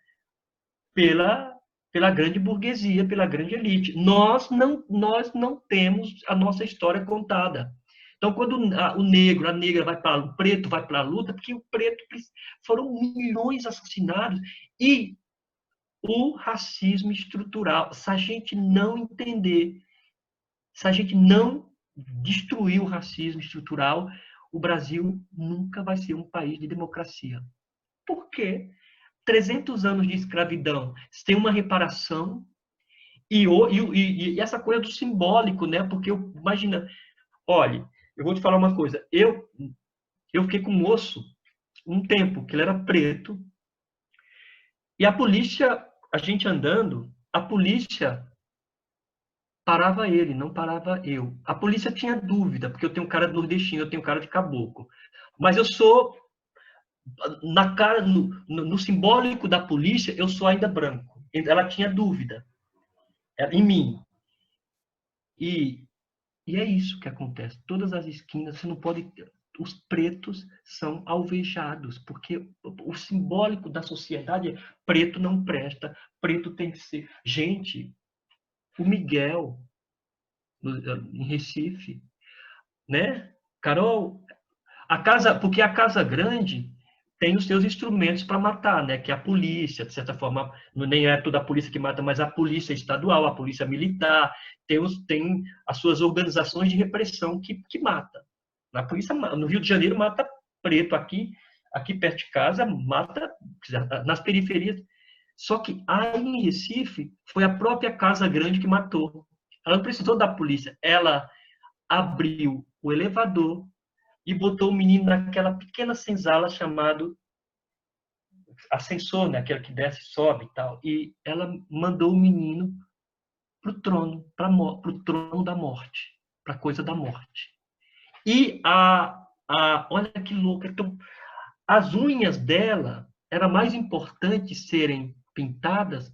pela grande burguesia, pela grande elite. Nós não temos a nossa história contada. Então, quando o negro, a negra o preto vai para a luta, porque o preto foram milhões assassinados, e o racismo estrutural, se a gente não entender, se a gente não destruir o racismo estrutural, o Brasil nunca vai ser um país de democracia. Por quê? 300 anos de escravidão, tem uma reparação, e essa coisa do simbólico, né? Porque imagina, olha, eu vou te falar uma coisa, eu fiquei com um moço um tempo, que ele era preto, e a polícia, a gente andando, a polícia parava ele, não parava eu. A polícia tinha dúvida, porque eu tenho cara de nordestino, eu tenho cara de caboclo. Mas eu sou, no simbólico da polícia, eu sou ainda branco. Ela tinha dúvida em mim. E é isso que acontece. Todas as esquinas, você não pode... Os pretos são alvejados, porque o simbólico da sociedade é preto não presta, preto tem que ser... Gente, o Miguel, em Recife, né? Carol, porque a Casa Grande tem os seus instrumentos para matar, né? Que é a polícia, de certa forma, nem é toda a polícia que mata, mas a polícia estadual, a polícia militar, tem as suas organizações de repressão que mata. A polícia, no Rio de Janeiro, mata preto, aqui perto de casa, mata nas periferias. Só que aí em Recife, foi a própria Casa Grande que matou. Ela não precisou da polícia, ela abriu o elevador e botou o menino naquela pequena senzala chamado ascensor, né? Aquela que desce e sobe e tal. E ela mandou o menino para o trono, pro trono da morte, para a coisa da morte. E olha que louca, então, as unhas dela era mais importante serem pintadas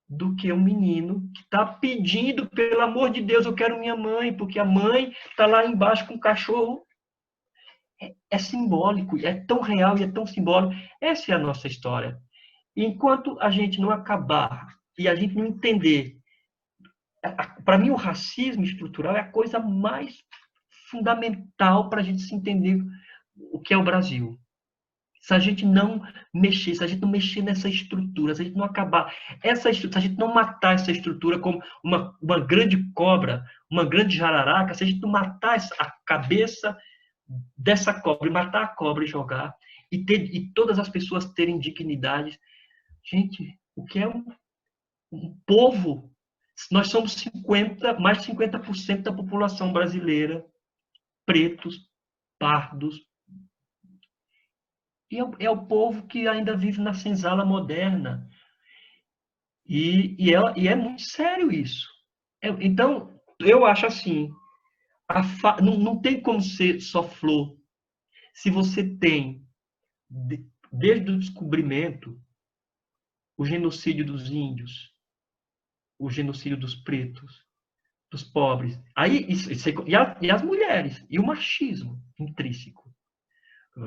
do que um menino que está pedindo, pelo amor de Deus, eu quero minha mãe, porque a mãe está lá embaixo com o cachorro. É simbólico, é tão real e é tão simbólico. Essa é a nossa história. E enquanto a gente não acabar e a gente não entender, para mim o racismo estrutural é a coisa mais fundamental para a gente se entender o que é o Brasil. Se a gente não mexer, se a gente não mexer nessa estrutura, se a gente não acabar essa estrutura, se a gente não matar essa estrutura como uma grande cobra, uma grande jararaca, se a gente não matar a cabeça dessa cobra, matar a cobra e jogar, e todas as pessoas terem dignidade. Gente, o que é um povo? Nós somos mais de 50% da população brasileira, pretos, pardos, e é o povo que ainda vive na senzala moderna. E é muito sério isso. Então, eu acho assim, não tem como ser só flor. Se você tem, desde o descobrimento, o genocídio dos índios, o genocídio dos pretos, dos pobres, e as mulheres, e o machismo intrínseco.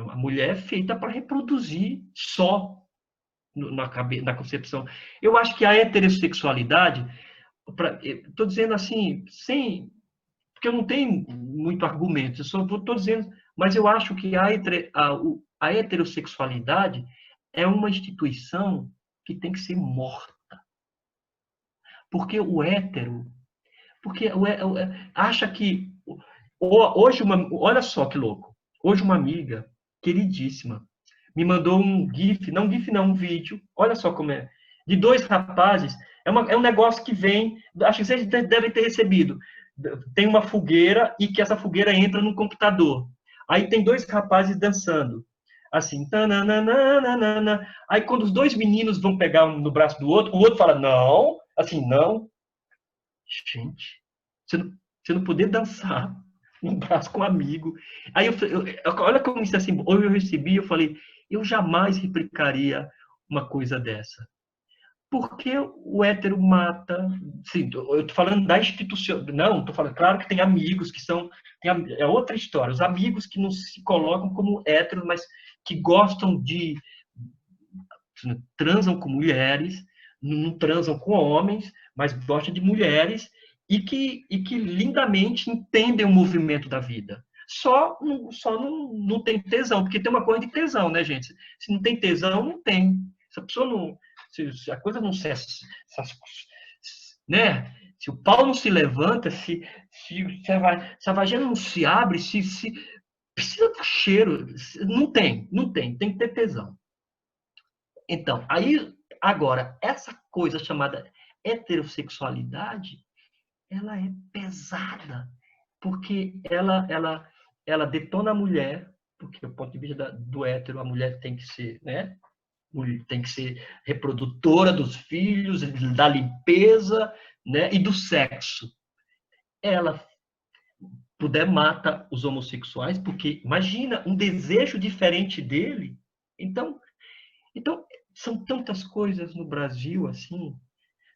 A mulher é feita para reproduzir só na concepção. Eu acho que a heterossexualidade, estou dizendo assim, porque eu não tenho muito argumento, eu só estou dizendo, mas eu acho que a heterossexualidade é uma instituição que tem que ser morta. Porque o hétero, acha que hoje olha só que louco, hoje uma amiga queridíssima me mandou um um vídeo, olha só como é, de dois rapazes, é um negócio que vem, acho que vocês devem ter recebido, tem uma fogueira e que essa fogueira entra no computador, aí tem dois rapazes dançando, assim, tananana. Aí quando os dois meninos vão pegar um no braço do outro, o outro fala, não, assim, não, gente, você não poder dançar um braço com um amigo. Aí olha como isso é assim, hoje eu recebi, eu falei, eu jamais replicaria uma coisa dessa. Porque o hétero mata, sim, eu estou falando da instituição, não, estou falando, claro que tem amigos que são, é outra história, os amigos que não se colocam como héteros, mas que gostam de, transam com mulheres, não transam com homens, mas gostam de mulheres, e que lindamente entendem o movimento da vida. Só não tem tesão, porque tem uma coisa de tesão, né, gente? Se não tem tesão, não tem. Se a pessoa não... Se a coisa não se... né? Se o pau não se levanta, se a vagina não se abre, se precisa do cheiro. Não tem. Tem que ter tesão. Então, aí, agora, essa coisa chamada heterossexualidade, ela é pesada, porque ela detona a mulher, porque do ponto de vista do hétero, a mulher tem que ser, né? Tem que ser reprodutora dos filhos, da limpeza, né? E do sexo. Ela puder mata os homossexuais, porque imagina um desejo diferente dele. Então são tantas coisas no Brasil assim,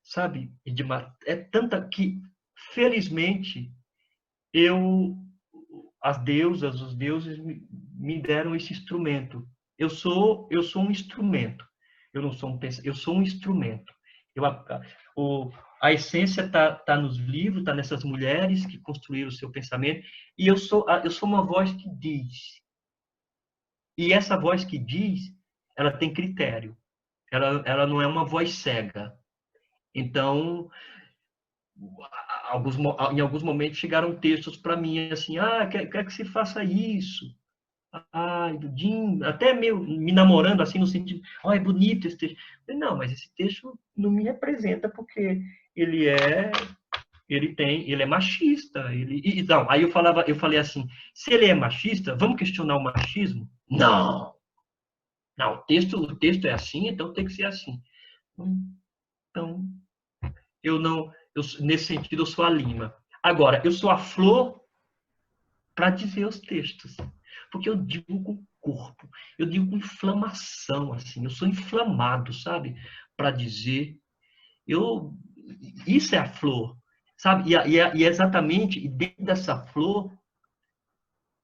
sabe? É tanta que, felizmente, as deusas, os deuses me deram esse instrumento. Eu sou um instrumento. Eu não sou eu sou um instrumento. A essência tá nos livros, tá nessas mulheres que construíram o seu pensamento, e eu sou uma voz que diz. E essa voz que diz, ela tem critério. Ela não é uma voz cega. Então, em alguns momentos chegaram textos para mim assim, quer que se faça isso. Até me namorando assim no sentido, é bonito esse texto. Não, mas esse texto não me representa porque ele é machista. Não, aí eu falei assim, se ele é machista, vamos questionar o machismo? Não, o texto é assim, então tem que ser assim. Então, nesse sentido, eu sou a lima. Agora, eu sou a flor para dizer os textos. Porque eu digo com o corpo, eu digo com inflamação, assim, eu sou inflamado, sabe? Para dizer. Isso é a flor, sabe? E exatamente, dentro dessa flor,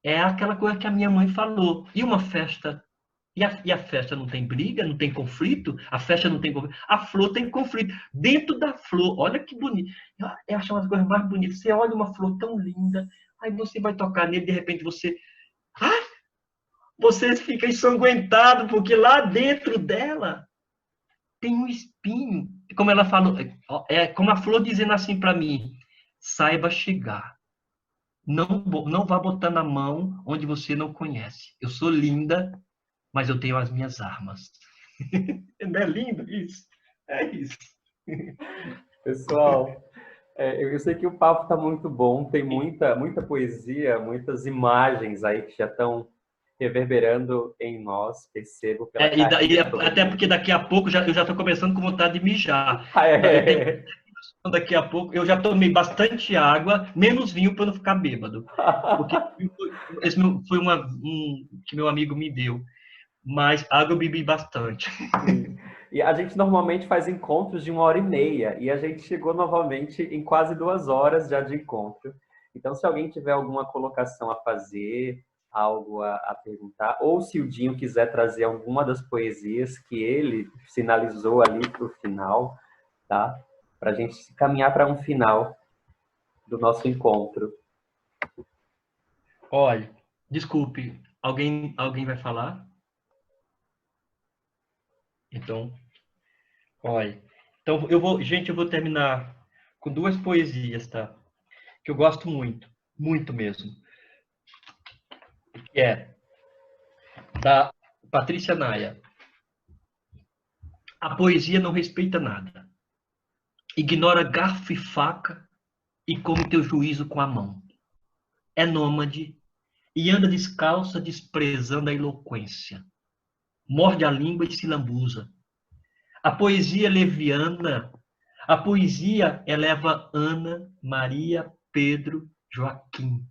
é aquela coisa que a minha mãe falou. E uma festa? E a festa não tem briga, não tem conflito? A festa não tem conflito? A flor tem conflito. Dentro da flor, olha que bonito. Eu acho uma das coisas mais bonitas. Você olha uma flor tão linda, aí você vai tocar nele, de repente você fica ensanguentado, porque lá dentro dela tem um espinho. Como ela falou, como a flor dizendo assim para mim, saiba chegar. Não vá botando a mão onde você não conhece. Eu sou linda, mas eu tenho as minhas armas. Não é lindo isso? É isso. Pessoal, eu sei que o papo está muito bom, tem muita poesia, muitas imagens aí que já estão reverberando em nós, percebo. Até porque daqui a pouco eu já estou começando com vontade de mijar. Daqui a pouco eu já tomei bastante água, menos vinho para não ficar bêbado. Porque esse foi que meu amigo me deu. Mas água eu bebi bastante. E a gente normalmente faz encontros de 1h30 e a gente chegou novamente em quase 2 horas já de encontro. Então, se alguém tiver alguma colocação a fazer, algo a perguntar, ou se o Dinho quiser trazer alguma das poesias que ele sinalizou ali para o final, tá? Para a gente caminhar para um final do nosso encontro. Olha, desculpe, alguém vai falar? Então, olha. Então, eu vou terminar com 2 poesias, tá? Que eu gosto muito, muito mesmo. Que é da Patrícia Naia. A poesia não respeita nada. Ignora garfo e faca e come teu juízo com a mão. É nômade e anda descalça desprezando a eloquência. Morde a língua e se lambuza. A poesia leviana, a poesia eleva Ana, Maria, Pedro Joaquim.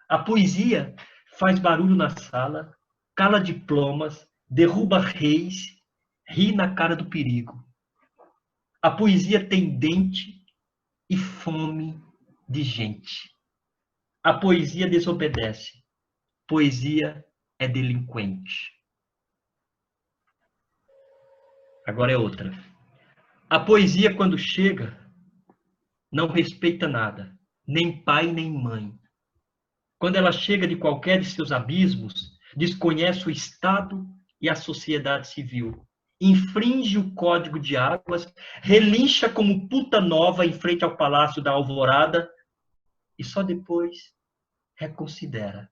A poesia faz barulho na sala, cala diplomas, derruba reis, ri na cara do perigo. A poesia tem dente e fome de gente. A poesia desobedece. Poesia é delinquente. Agora é outra. A poesia, quando chega, não respeita nada, nem pai nem mãe. Quando ela chega de qualquer de seus abismos, desconhece o Estado e a sociedade civil. Infringe o código de águas, relincha como puta nova em frente ao Palácio da Alvorada e só depois reconsidera.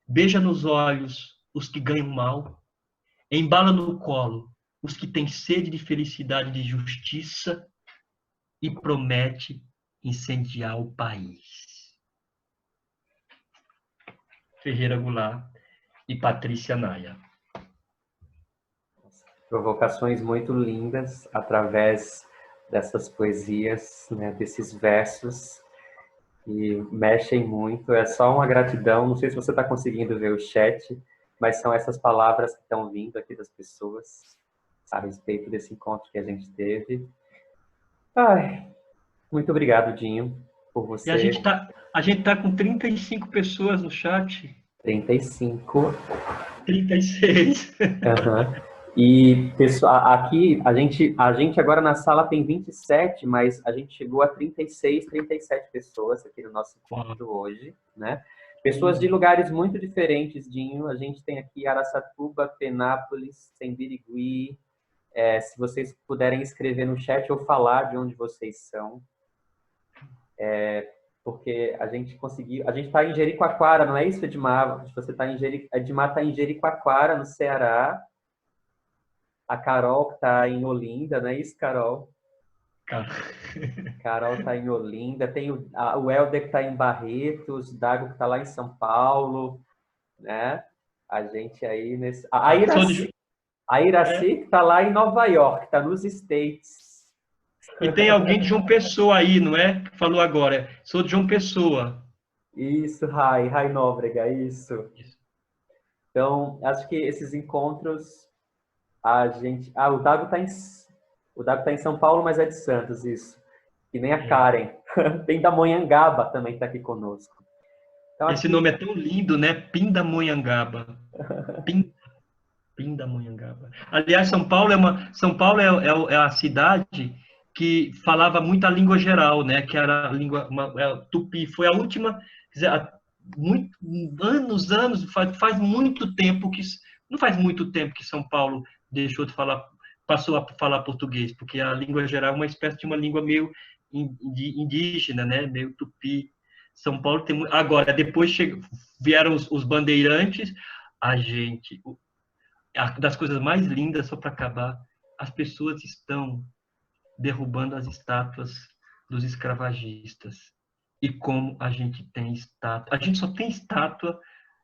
Beija nos olhos os que ganham mal, embala no colo os que têm sede de felicidade e de justiça e promete incendiar o país. Ferreira Goulart e Patrícia Naia. Provocações muito lindas através dessas poesias, né, desses versos que mexem muito. É só uma gratidão. Não sei se você está conseguindo ver o chat, mas são essas palavras que estão vindo aqui das pessoas a respeito desse encontro que a gente teve. Ai, muito obrigado, Dinho, por você. E a gente tá com 35 pessoas no chat. 35. 36. Uhum. E pessoal, aqui a gente agora na sala tem 27, mas a gente chegou a 36, 37 pessoas aqui no nosso encontro hoje, né? Pessoas de lugares muito diferentes, Dinho. A gente tem aqui Araçatuba, Penápolis, tem Birigui. Se vocês puderem escrever no chat ou falar de onde vocês são. Porque a gente conseguiu... A gente está em Jericoacoara, não é isso, Edmar? Você está Edmar está em Jericoacoara, no Ceará. A Carol que está em Olinda, não é isso, Carol? Carol está em Olinda. Tem o Helder que está em Barretos, o Dago que está lá em São Paulo, né? A gente aí nesse... A Iraci que está lá em Nova York, está nos States. E tem alguém de João Pessoa aí, não é? Que falou agora. Sou de João Pessoa. Isso, Rai Nóbrega, isso. Então, acho que esses encontros, a gente... o Dago está em São Paulo, mas é de Santos, isso. E nem a Karen. Tem da Monhangaba também que está aqui conosco. Então, esse nome é tão lindo, né? Pindamonhangaba. Pindamonhangaba. Aliás, São Paulo é a cidade que falava muito a língua geral, né? Que era a língua tupi. Foi a última, anos, faz muito tempo que não faz muito tempo que São Paulo deixou de falar, passou a falar português, porque a língua geral é uma espécie de uma língua meio indígena, né? Meio tupi. São Paulo tem muito... Agora, depois vieram os bandeirantes, das coisas mais lindas, só para acabar, as pessoas estão derrubando as estátuas dos escravagistas. E como a gente tem estátua... A gente só tem estátua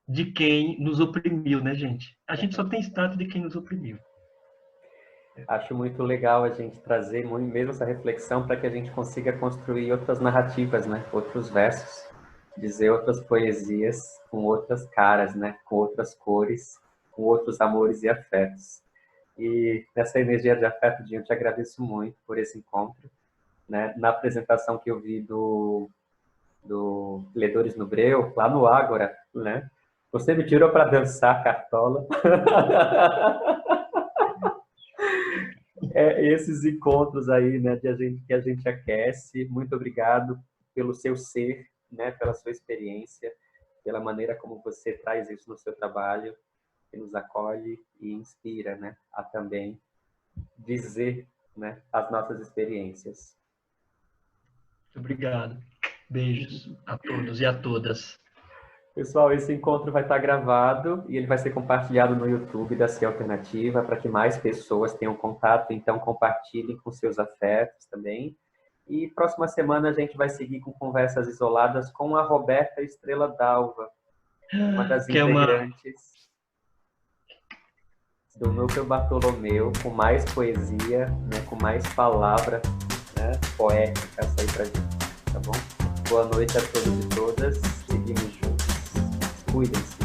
de quem nos oprimiu, né, gente? A gente só tem estátua de quem nos oprimiu. Acho muito legal a gente trazer mesmo essa reflexão para que a gente consiga construir outras narrativas, né? Outros versos, dizer outras poesias com outras caras, né? Com outras cores, com outros amores e afetos. E nessa energia de afeto, Dinho, eu te agradeço muito por esse encontro, né? Na apresentação que eu vi do Ledores no Breu, lá no Ágora, né? Você me tirou para dançar cartola. Esses encontros aí, né, que a gente aquece. Muito obrigado pelo seu ser, né, pela sua experiência, pela maneira como você traz isso no seu trabalho, que nos acolhe e inspira, né, a também dizer, né, as nossas experiências. Muito obrigado. Beijos a todos e a todas. Pessoal, esse encontro vai estar gravado e ele vai ser compartilhado no YouTube da Ser Alternativa para que mais pessoas tenham contato, então compartilhem com seus afetos também. E próxima semana a gente vai seguir com conversas isoladas com a Roberta Estrela Dalva, uma das integrantes do Núcleo Bartolomeu, com mais poesia, né, com mais palavra, né, poéticas aí pra gente, tá bom? Boa noite a todos e todas. Seguimos juntos. Cuidem-se.